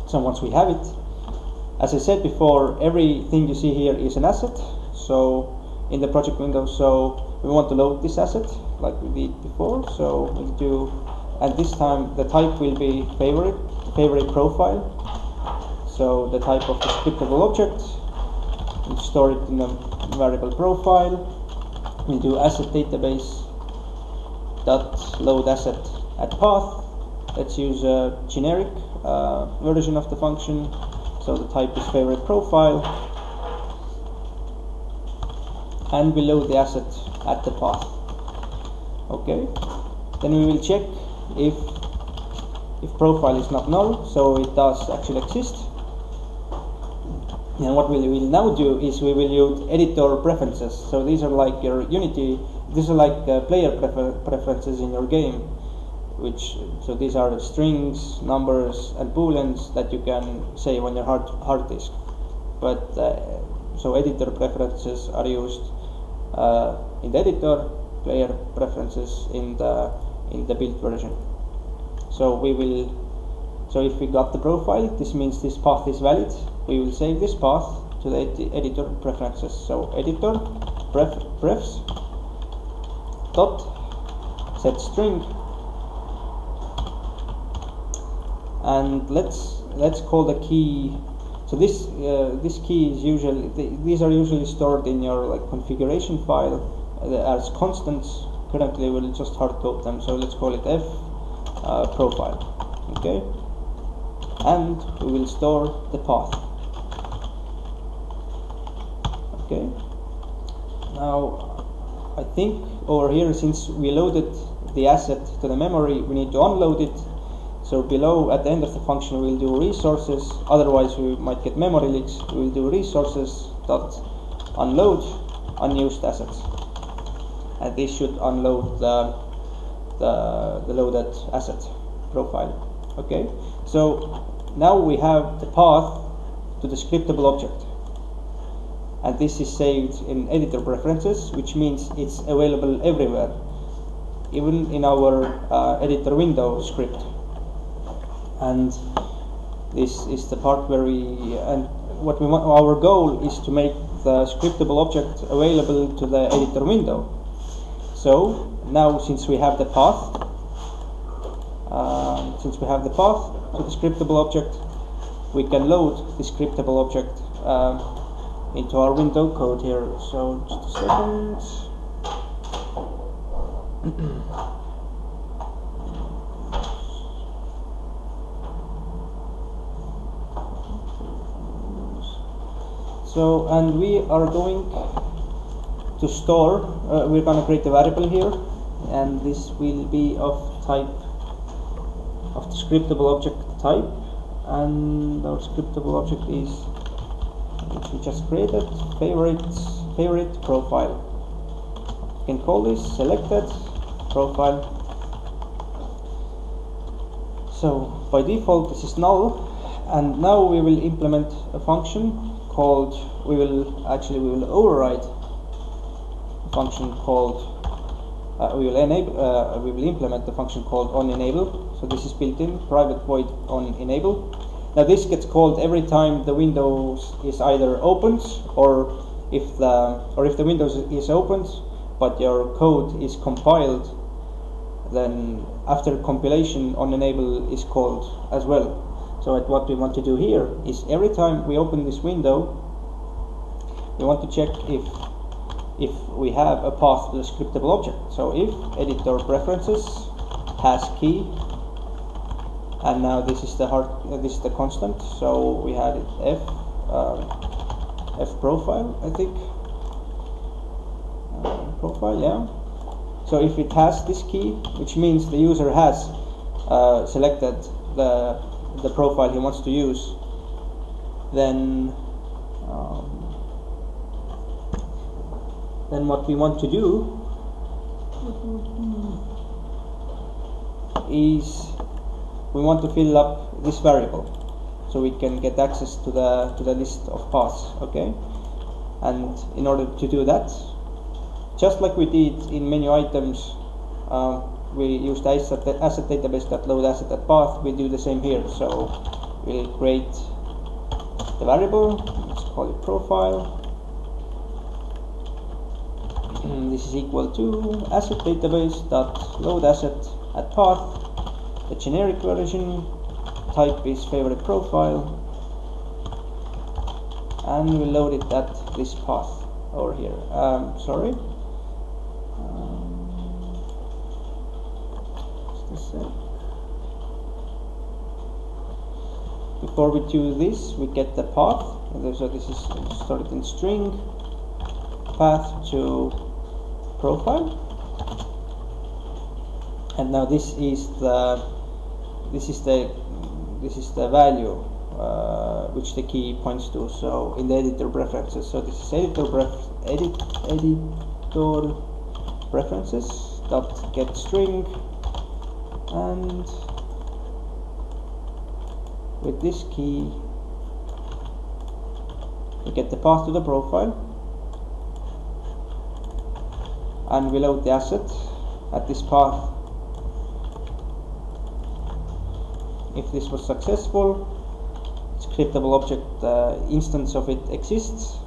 So once we have it, as I said before, everything you see here is an asset. So in the project window, so we want to load this asset like we did before. So we'll do, and this time the type will be favorite profile. So the type of the scriptable object, we'll store it in a variable profile. We'll do asset database dot load asset at path. Let's use a generic version of the function. So the type is favorite profile, and we load the asset at the path. Okay. Then we will check if profile is not null, so it does actually exist. And what we will now do is we will use editor preferences. So these are like your Unity, these are like player preferences in your game, so these are strings, numbers, and booleans that you can save on your hard disk. But so editor preferences are used in the editor, player preferences in the build version. So if we got the profile, this means this path is valid. We will save this path to the editor preferences. So editor prefs dot set string, and let's call the key. So this key is usually these are usually stored in your like configuration file as constants. Currently we'll just hard code them. So let's call it f profile. Okay, and we will store the path. Okay, now I think over here, since we loaded the asset to the memory, we need to unload it. So below at the end of the function we'll do resources, otherwise we might get memory leaks. We'll do resources dot unload unused assets, and this should unload the loaded asset profile. Okay, so now we have the path to the scriptable object, and this is saved in editor preferences, which means it's available everywhere, even in our editor window script. And this is the part where what we want. Our goal is to make the scriptable object available to the editor window. So now, since we have the path to the scriptable object, we can load the scriptable object into our window code here. So just a second. So, and we are going to store, we're going to create a variable here, and this will be of type of the scriptable object type, and our scriptable object is, which we just created, favorite profile. You can call this selected profile. So by default this is null, and now we will implement a function called, we will override a function called, we will implement the function called onEnable. So this is built in, private void onEnable. Now this gets called every time the window is either opened, or if the window is opened but your code is compiled, then after compilation onEnable is called as well. So what we want to do here is every time we open this window, we want to check if we have a path to the scriptable object. So if editor preferences has key, and now this is the constant. So we had it f profile, I think. Profile, yeah. So if it has this key, which means the user has selected the profile he wants to use, then what we want to do is we want to fill up this variable so we can get access to the list of paths. Okay, and in order to do that, just like we did in menu items, we use the asset database.load asset at path, we do the same here. So we'll create the variable, let's call it profile. This is equal to asset database.load asset at path. The generic version type is favorite profile, and we'll load it at this path over here. Sorry. Just a sec. Before we do this, we get the path. So this is started in string path to profile, and now this is the value which the key points to. So in the editor preferences, so this is editor preferences dot get string, and with this key we get the path to the profile, and we load the asset at this path. If this was successful, scriptable object instance of it exists.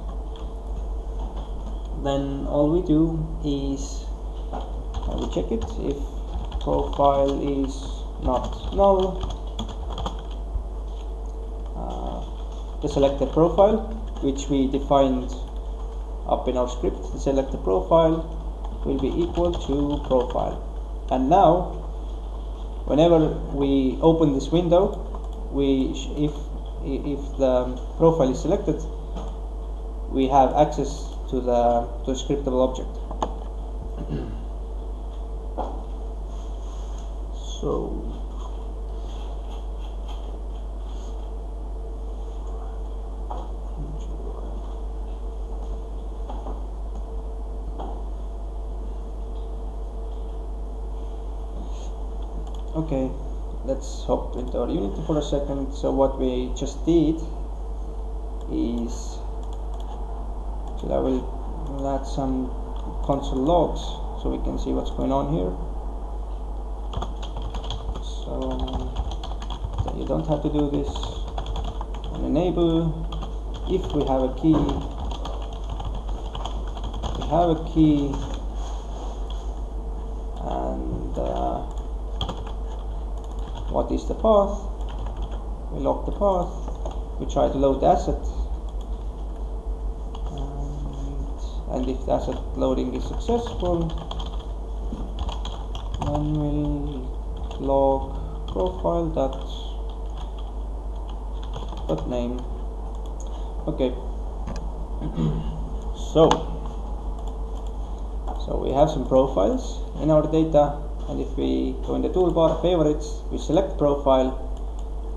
Then all we do is we check it. If profile is not null, the selected profile, which we defined up in our script, the selected profile will be equal to profile. And now, whenever we open this window, if the profile is selected, we have access to the scriptable object. So okay, let's hop into our Unity for a second. So what we just did is, actually I will add some console logs so we can see what's going on here. So you don't have to do this. And enable, if we have a key, and what is the path? We lock the path, we try to load the asset, and if the asset loading is successful, then we'll log profile dot name. Okay. So we have some profiles in our data, and if we go in the toolbar favorites, we select profile,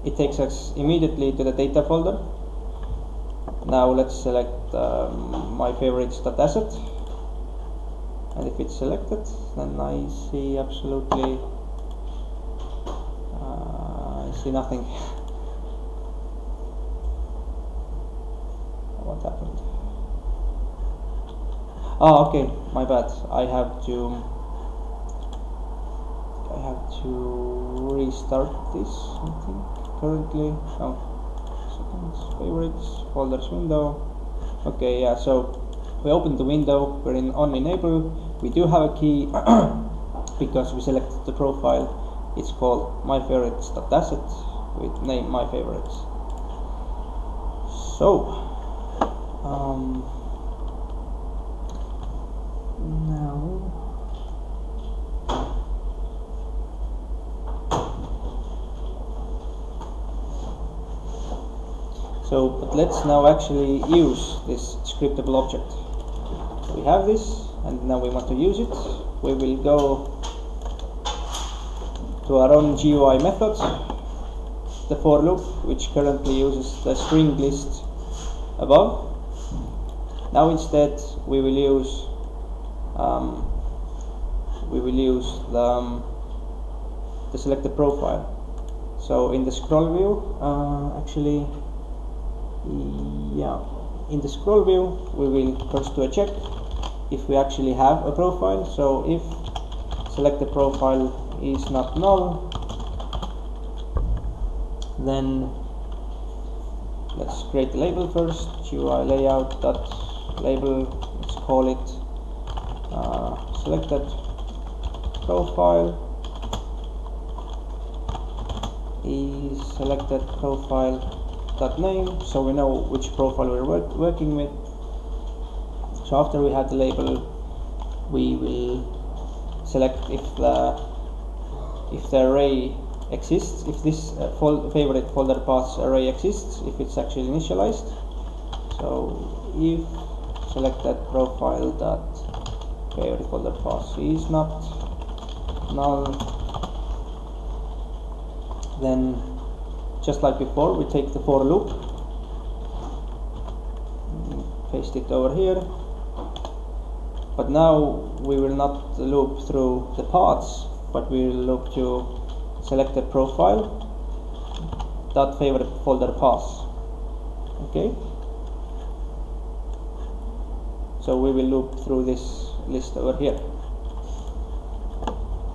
it takes us immediately to the data folder. Now let's select my favorites.asset, and if it's selected, then I see absolutely I see nothing. What happened? Oh, okay, my bad. I have to restart this, I think. Currently, no. Seconds, favorites, folders window. Okay, yeah, so we opened the window, we're on enable. We do have a key because we selected the profile. It's called myFavorites.asset with name myFavorites. So now but let's now actually use this scriptable object. So we have this, and now we want to use it. We will go to our own GUI method, the for loop, which currently uses the string list above. Now instead we will use the selected profile. So in the scroll view, in the scroll view we will first do a check if we actually have a profile. So if selected profile is not null, then let's create the label first. Gui layout dot label. Let's call it selected profile is selected profile dot name, so we know which profile we're working with. So after we have the label, we will select if the array exists, if this favorite folder path array exists, if it's actually initialized. So if selected profile dot favorite folder path is not null, then just like before, we take the for loop, paste it over here. But now we will not loop through the paths, but we will loop to selected profile dot favorite folder path. Okay. So we will loop through this list over here,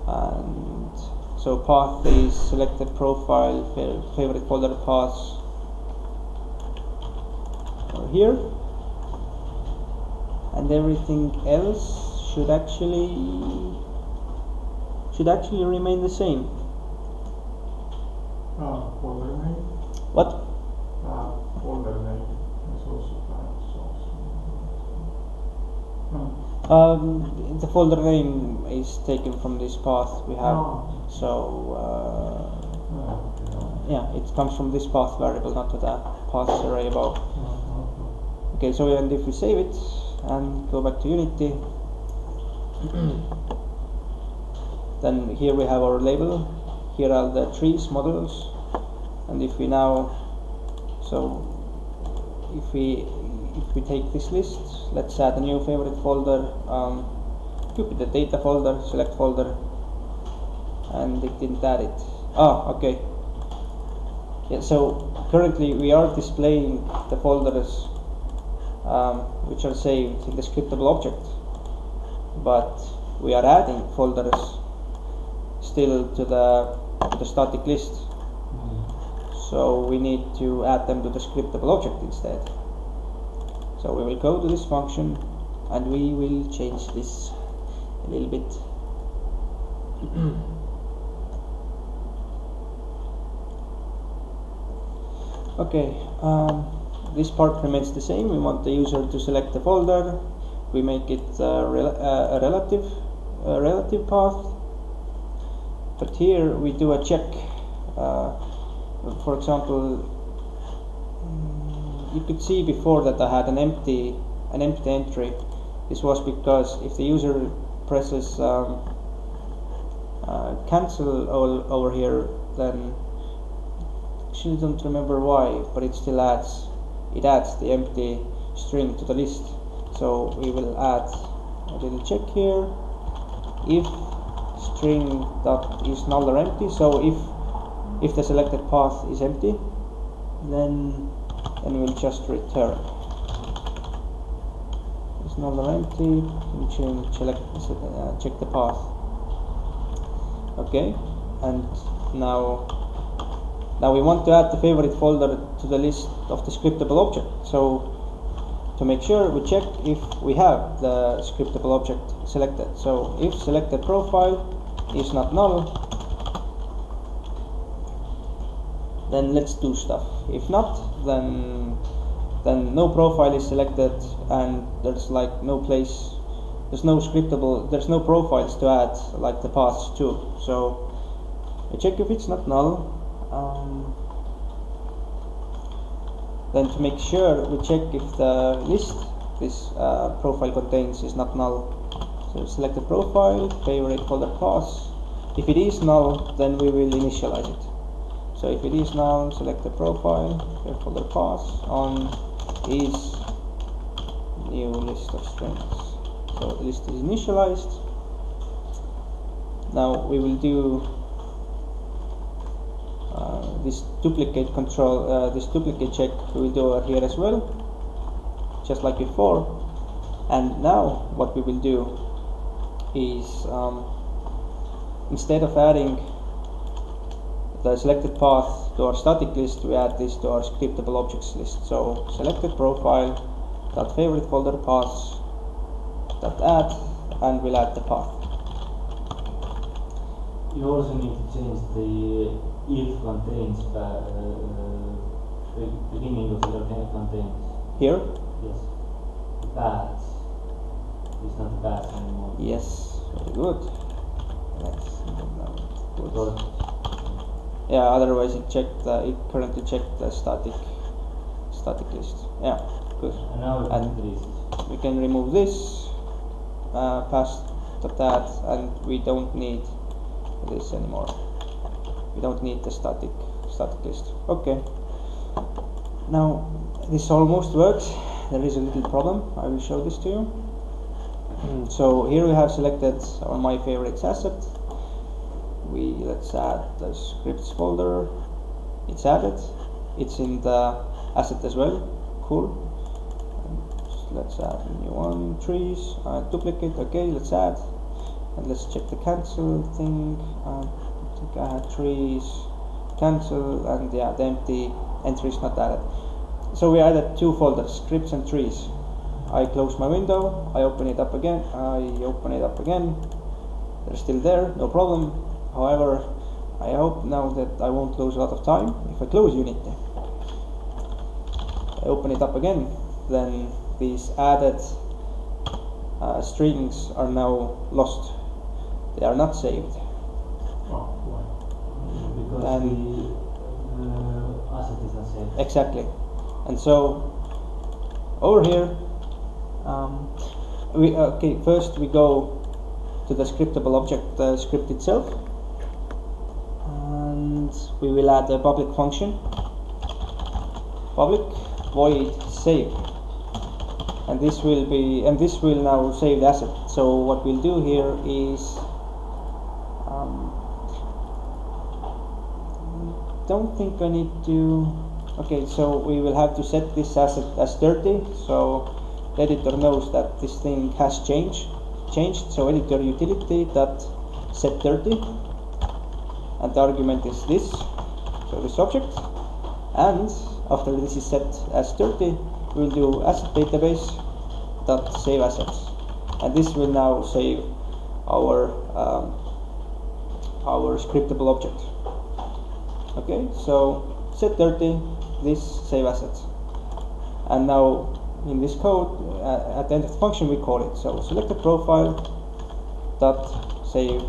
and so path is selected profile favorite folder path over here, and everything else should actually remain the same. Folder name. What? Folder name is also The folder name is taken from this path we have. So yeah, it comes from this path variable, not to the path array above. Okay, so and if we save it and go back to Unity, then here we have our label. Here are the trees models, and if we now, so if we take this list, let's add a new favorite folder, copy the data folder, select folder, and it didn't add it. Okay. Yeah, so currently we are displaying the folders which are saved in the scriptable object, but we are adding folders still to the static list. So we need to add them to the scriptable object instead. So we will go to this function and we will change this a little bit. Okay, this part remains the same. We want the user to select the folder. We make it a relative path. But here we do a check. For example, you could see before that I had an empty entry. This was because if the user presses cancel over here, then actually don't remember why, but it still adds the empty string to the list. So we will add a little check here. If string dot is null or empty, so if the selected path is empty, then we'll just return. It's null or empty, check the path. Okay, and now we want to add the favorite folder to the list of the scriptable object. So to make sure, we check if we have the scriptable object selected. So if selected profile is not null, then let's do stuff. If not, then no profile is selected, and there's like no place, there's no profiles to add like the paths to. So we check if it's not null. Then to make sure, we check if the list this profile contains is not null. So select the profile, favorite folder path. If it is null, then we will initialize it. So if it is null, select the profile, favorite folder path on is new list of strings. So the list is initialized. Now we will do this duplicate control, this duplicate check we will do over here as well, just like before. And now what we will do is instead of adding the selected path to our static list, we add this to our scriptable objects list. So selected profile dot favorite folder paths dot add, and we'll add the path. You also need to change the if contains beginning of the contains. Here? Yes. Bats. It's not bats anymore. Yes, very good. Let's put Good. yeah, otherwise it currently checked the static list. Yeah, good. And now we And can do this. we can remove this past that, and we don't need this anymore. We don't need the static list. Okay. Now this almost works. There is a little problem. I will show this to you. So here we have selected our my favorites asset. Let's add the scripts folder. It's added. It's in the asset as well. Cool. Let's add a new one. Trees. Duplicate. Okay. Let's add. And let's check the cancel thing. I think I had trees. Cancel, and yeah, the empty entry is not added. So we added two folders, scripts and trees. I close my window, I open it up again, they're still there, no problem. However, I hope now that I won't lose a lot of time if I close Unity. I open it up again, then these added strings are now lost. They are not saved. Oh, why? Because the asset is not saved. Exactly. And so over here, first we go to the scriptable object script itself, and we will add a public function, public void save, and this will now save the asset. So what we'll do here is don't think I need to. Okay, so we will have to set this asset as 30, so the editor knows that this thing has changed. So editor utility dot set 30, and the argument is this, so this object, and after this is set as 30, we'll do asset database dot save assets, and this will now save our scriptable object. Okay, so set 30, this save assets, and now in this code at the end of the function we call it. So select the profile dot save,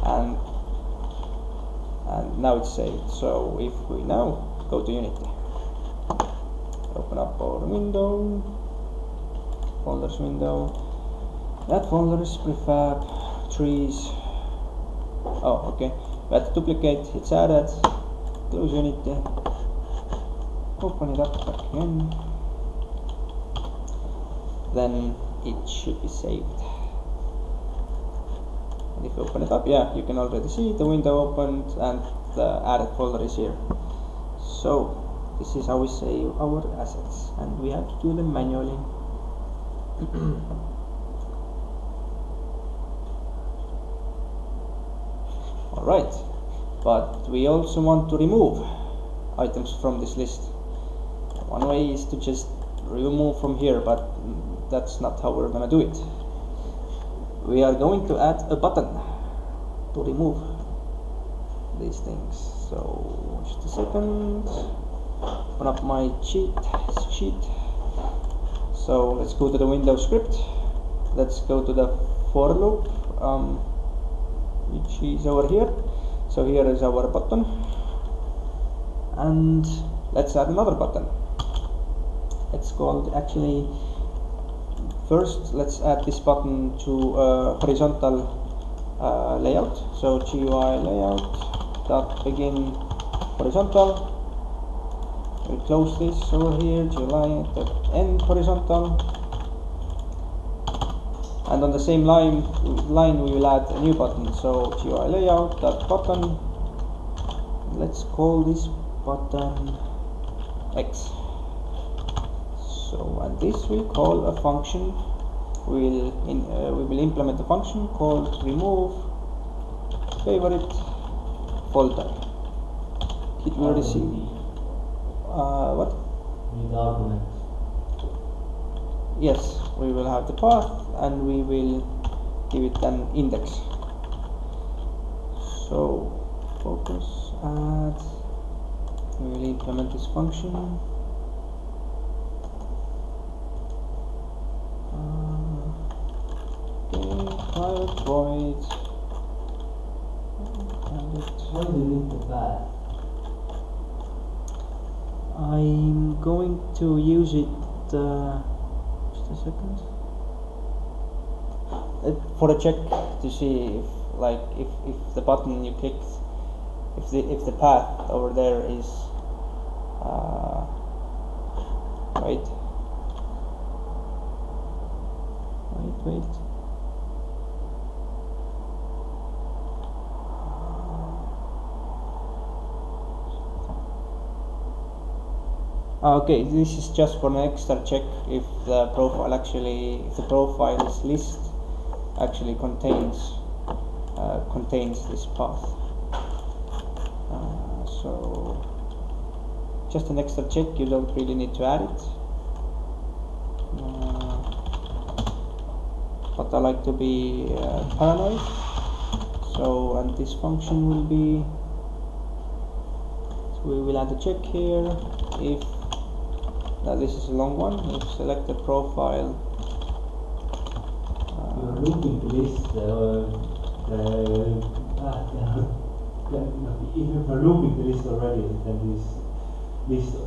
and now it's saved. So if we now go to Unity, open up our window, folders window, that folder is prefab trees. Oh, okay, we have to duplicate, it's added, close Unity, open it up again, then it should be saved. And if you open it up, yeah, you can already see the window opened and the added folder is here. So this is how we save our assets, and we have to do them manually. Alright, but we also want to remove items from this list. One way is to just remove from here, but that's not how we're gonna do it. We are going to add a button to remove these things. So just a second, open up my sheet. So let's go to the Windows script. Let's go to the for loop, which is over here. So here is our button, and let's add another button. It's called, actually, first let's add this button to horizontal layout. So GUI layout dot begin horizontal. We close this over here. GUI dot end horizontal, and on the same line we will add a new button. So GUI layout dot button. Let's call this button X. So, and this will call a function. We will implement a function called remove favorite folder. It will receive what? Need argument. Yes, we will have the path and we will give it an index. So focus add. We will implement this function. Private void. Why do you need the path? I'm going to use it. Just a second. For a check to see if, like, if the button you clicked, if the path over there is wait. Okay, this is just for an extra check if the profiles list actually contains this path. So just an extra check, you don't really need to add it. But I like to be paranoid. So, and this function will be, so we will add a check here if, now this is a long one, if selected profile. You're looping the list, if you're looping the list already, then this list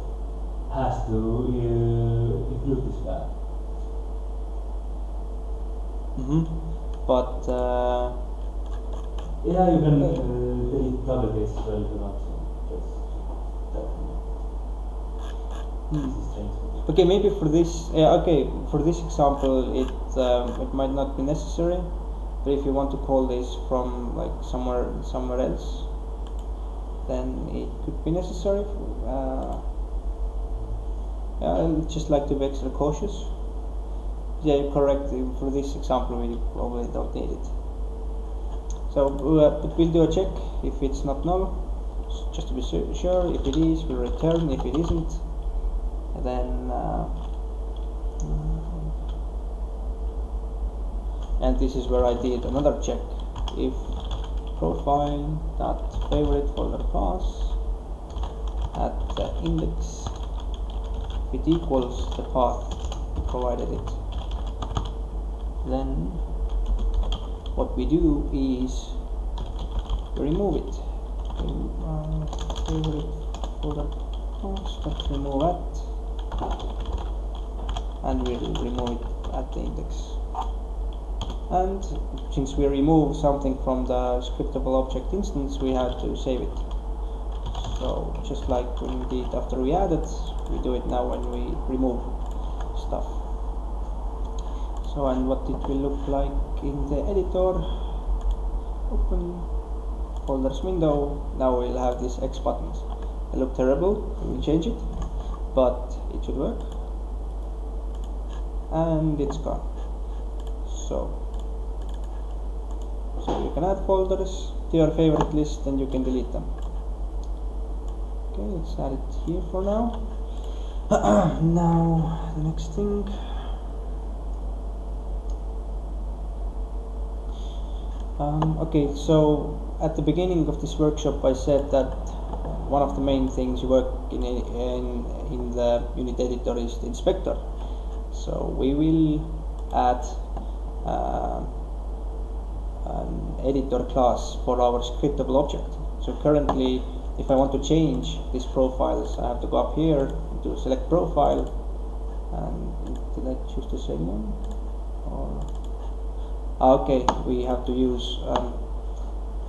has to include this path. But yeah, you can delete double case as well if you want. Okay, maybe for this, okay, for this example, it might not be necessary. But if you want to call this from like somewhere else, then it could be necessary. Yeah, I'd just like to be extra cautious. Yeah, you're correct. For this example, we probably don't need it. So, but we'll do a check if it's not null, just to be sure. If it is, we'll return. If it isn't, then and this is where I did another check. If profile.favorite folder path at the index, if it equals the path provided it, then what we do is remove it. Favorite folder path, let's remove that, and we'll remove it at the index. And since we remove something from the scriptable object instance, we have to save it. So just like when we did after we added, we do it now when we remove stuff. So, and what it will look like in the editor, open folders window. Now we'll have these X buttons. They look terrible, we will change it, but it should work. And it's gone. So you can add folders to your favorite list and you can delete them. Okay, let's add it here for now. Now the next thing. Okay, so at the beginning of this workshop I said that one of the main things you work in the unit editor is the inspector. So we will add an editor class for our scriptable object. So currently, if I want to change these profiles, I have to go up here to select profile, and did I choose the same one? Or okay, we have to use.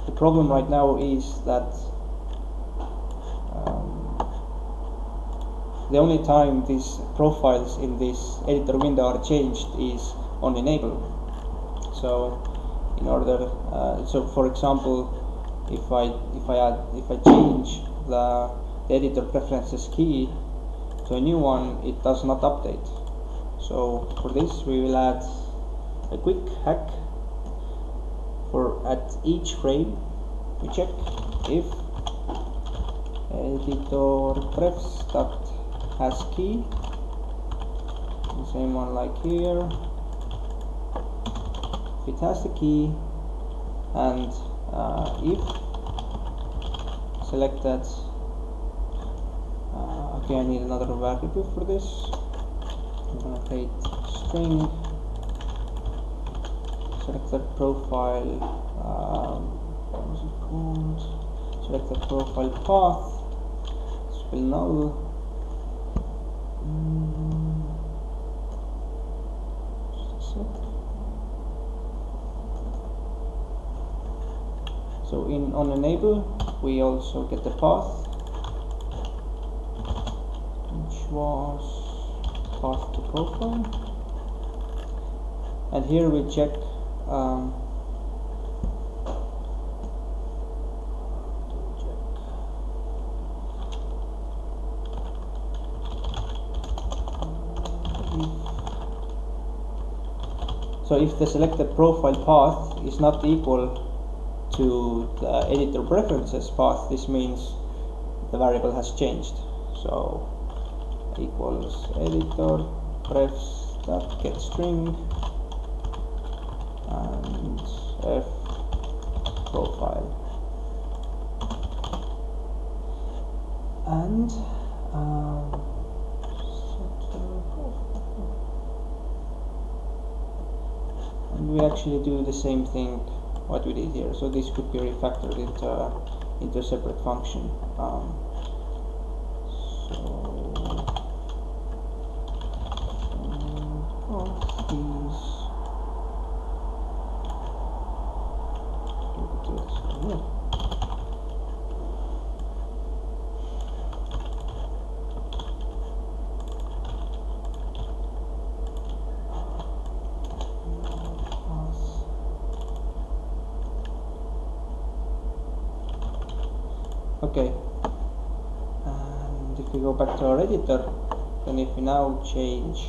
The problem right now is that the only time these profiles in this editor window are changed is on enable. So in order, so for example, if I change the editor preferences key to a new one, it does not update. So for this we will add a quick hack for at each frame we check if editor prefs dot has key, the same one like here. If it has the key, and if selected, okay, I need another variable for this. I'm gonna create string selected profile, what was it called? Selected profile path, this will null. Just a sec. So on enable we also get the path, which was path to profile, and here we check so if the selected profile path is not equal to the editor preferences path, this means the variable has changed. So equals editor prefs dot get string and f profile, and we actually do the same thing what we did here. So this could be refactored into a separate function. Okay, and if we go back to our editor, then if we now change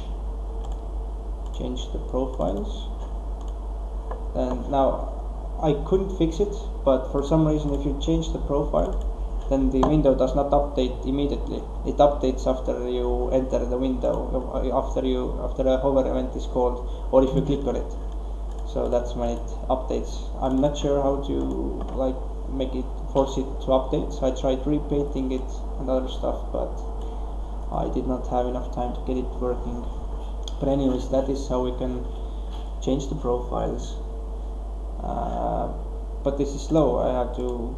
the profiles, then now I couldn't fix it, but for some reason if you change the profile, then the window does not update immediately. It updates after you enter the window, after a hover event is called, or if you click on it. So that's when it updates. I'm not sure how to force it to update. So I tried repainting it and other stuff, but I did not have enough time to get it working. But anyways, that is how we can change the profiles. But this is slow. I have to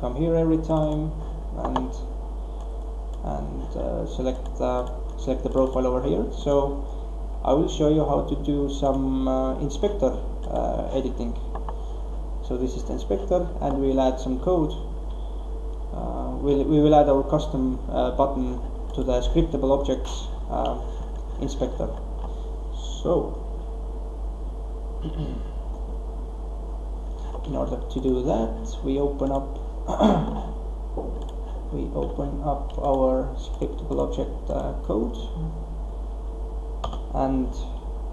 come here every time and select the profile over here. So I will show you how to do some inspector editing. So this is the inspector, and we'll add some code. We will add our custom button to the Scriptable Objects inspector. So in order to do that, we open up our Scriptable Object code, and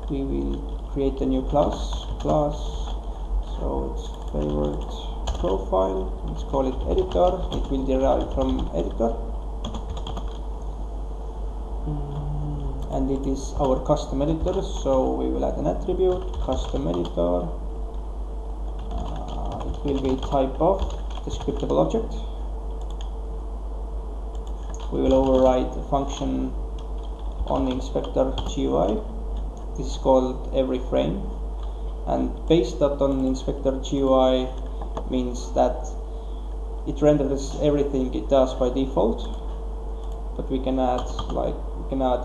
we will create a new class. So it's favorite profile, let's call it editor. It will derive from editor, and it is our custom editor, so we will add an attribute custom editor. It will be type of the Scriptable object. We will override the function on inspector GUI. This is called every frame, and base.on inspector GUI means that it renders everything it does by default, but we can add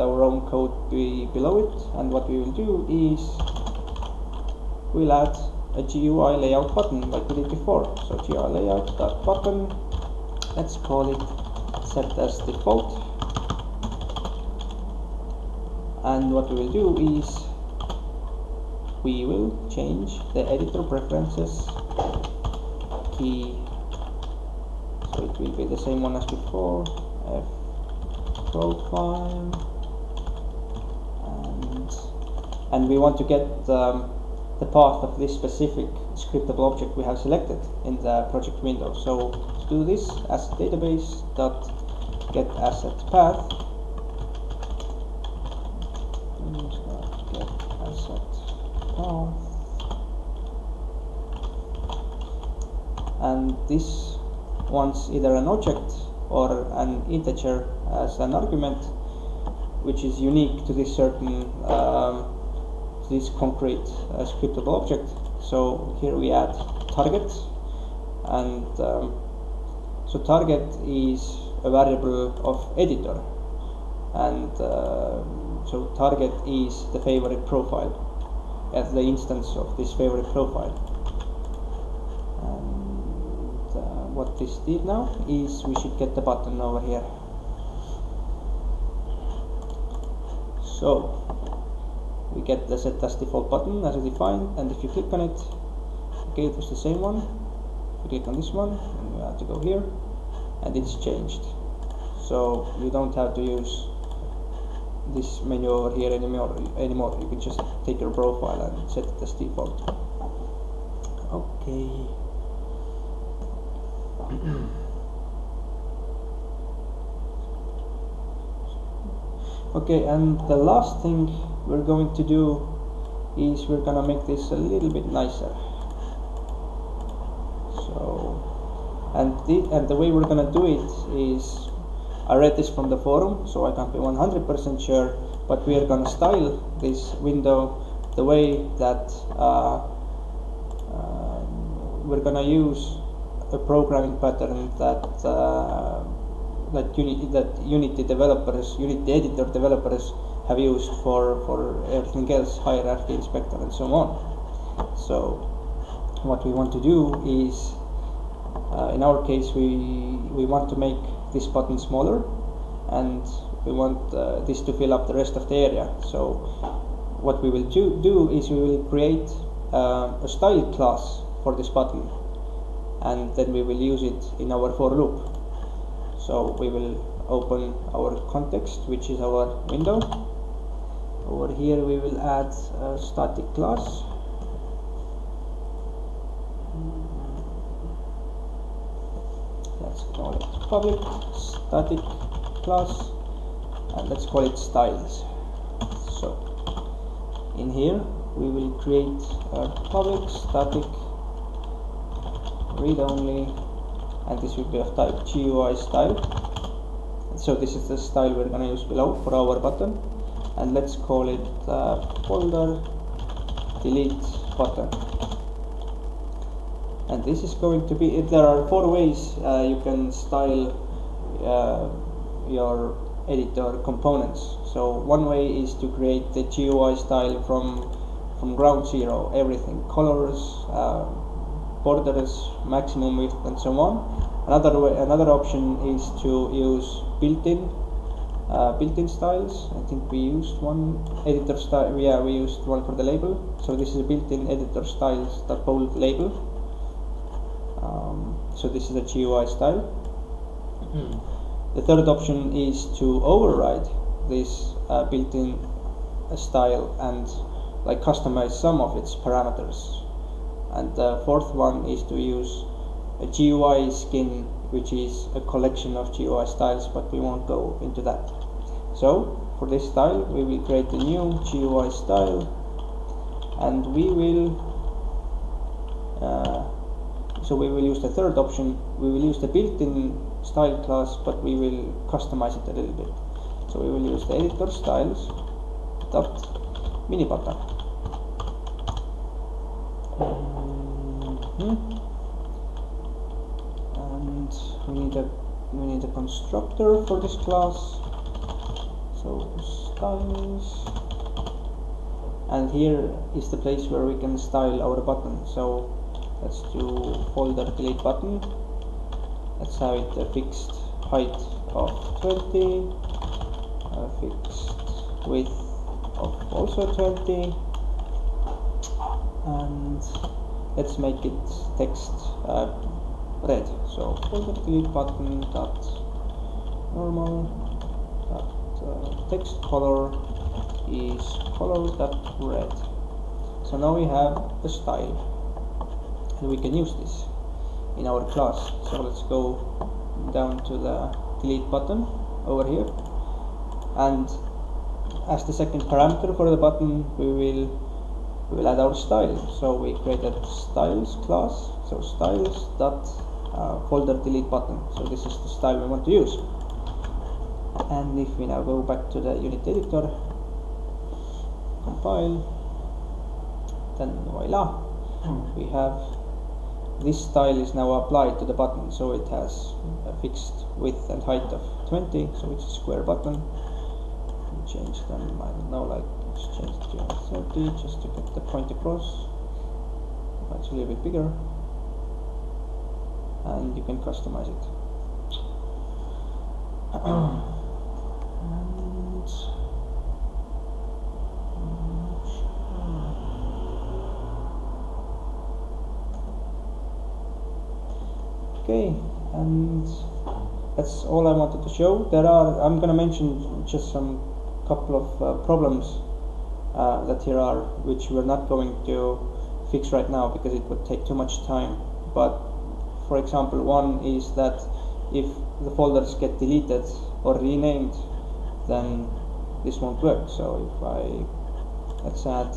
our own code below it. And what we will do is we'll add a GUI layout button like we did before. So GUI layout button, let's call it set as default, and what we will do is we will change the editor preferences key, so it will be the same one as before, f profile, and we want to get the path of this specific scriptable object we have selected in the project window. So to do this, asset database dot get asset path, get asset path, and this wants either an object or an integer as an argument, which is unique to this certain this concrete scriptable object. So here we add target, and so target is a variable of editor, and so target is the favorite profile, as the instance of this favorite profile. And what this did now is we should get the button over here. So we get the set as default button as defined, and if you click on it, okay, it was the same one. If you click on this one, and you have to go here, and it's changed. So you don't have to use this menu over here anymore. You can just take your profile and set it as default. Okay. Okay, and the last thing we're going to do is we're gonna make this a little bit nicer. So, and the way we're gonna do it is, I read this from the forum, so I can't be 100% sure, but we are gonna style this window the way that we're gonna use a programming pattern that Unity developers, Unity editor developers have used for everything else, hierarchy inspector and so on. So what we want to do is, in our case, we want to make this button smaller, and we want this to fill up the rest of the area. So what we will do is we will create a style class for this button, and then we will use it in our for loop. So we will open our context, which is our window. Over here we will add a static class. Let's call it public static class, and let's call it styles. So in here we will create a public static read only, and this will be of type GUI style. So this is the style we're going to use below for our button, and let's call it folder delete button. And this is going to be, there are 4 ways you can style your editor components. So one way is to create the GUI style from ground zero, everything, colors, borders, maximum width, and so on. Another option is to use built-in styles. I think we used one editor style. Yeah, we used one for the label. So this is a built-in editor styles that bold label. So this is a GUI style. The third option is to override this built-in style and like customize some of its parameters. And the fourth one is to use a GUI skin, which is a collection of GUI styles, but we won't go into that. So for this style we will create a new GUI style, and we will use the third option. We will use the built-in style class, but we will customize it a little bit. So we will use the editor styles dot mini button. And we need a constructor for this class. So styles, and here is the place where we can style our button. So let's do folder delete button. Let's have it a fixed height of 20, a fixed width of also 20, and let's make it text red. So folder delete button dot normal dot text color is color dot red. So now we have a style. and we can use this in our class. So let's go down to the delete button over here, and as the second parameter for the button we will add our style. So we created styles class, so styles dot folder delete button. So this is the style we want to use. And if we now go back to the unit editor, compile, then voila, we have this style is now applied to the button. So it has a fixed width and height of 20, so it's a square button. Change them, I don't know, like let's change it to 30 just to get the point across. It's a little bit bigger, and you can customize it. Okay, and that's all I wanted to show. I'm going to mention just some couple of problems that here are, which we're not going to fix right now because it would take too much time. But for example, one is that if the folders get deleted or renamed, then this won't work. So if let's add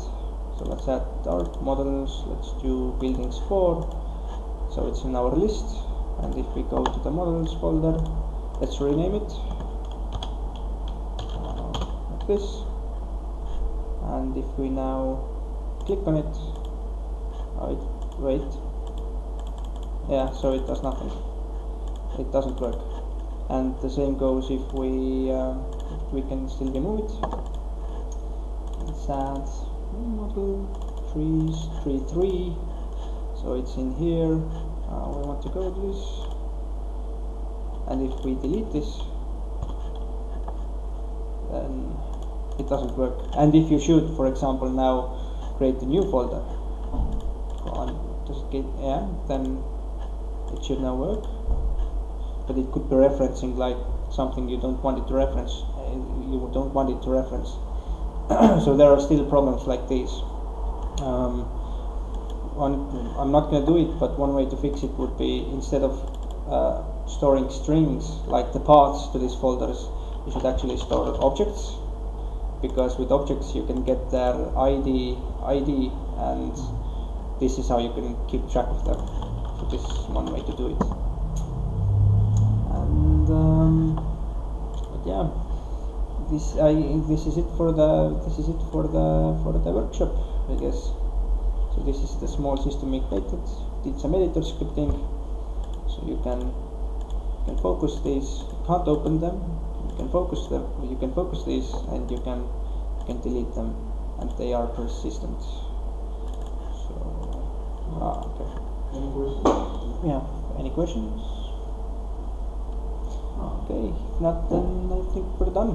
art models, let's do buildings 4, so it's in our list. And if we go to the models folder, let's rename it like this. And if we now click on it, wait, yeah, so it does nothing. It doesn't work. And the same goes if we can still remove it. Let's add model trees, tree 3. So it's in here. We want to go with this. And if we delete this, then it doesn't work. And if you should, for example, now create a new folder, then it should now work. But it could be referencing like something you don't want it to reference. So there are still problems like these. I'm not going to do it, but one way to fix it would be, instead of storing strings like the paths to these folders, you should actually store objects, because with objects you can get their ID, and this is how you can keep track of them. So this is one way to do it. And but yeah, this is it for the workshop, I guess. So this is the small system we created. Did some editor scripting, so you can focus these. You can't open them. You can focus them. You can focus these, and you can delete them, and they are persistent. So okay. Any questions? Yeah. Any questions? Okay. If not, then I think we're done.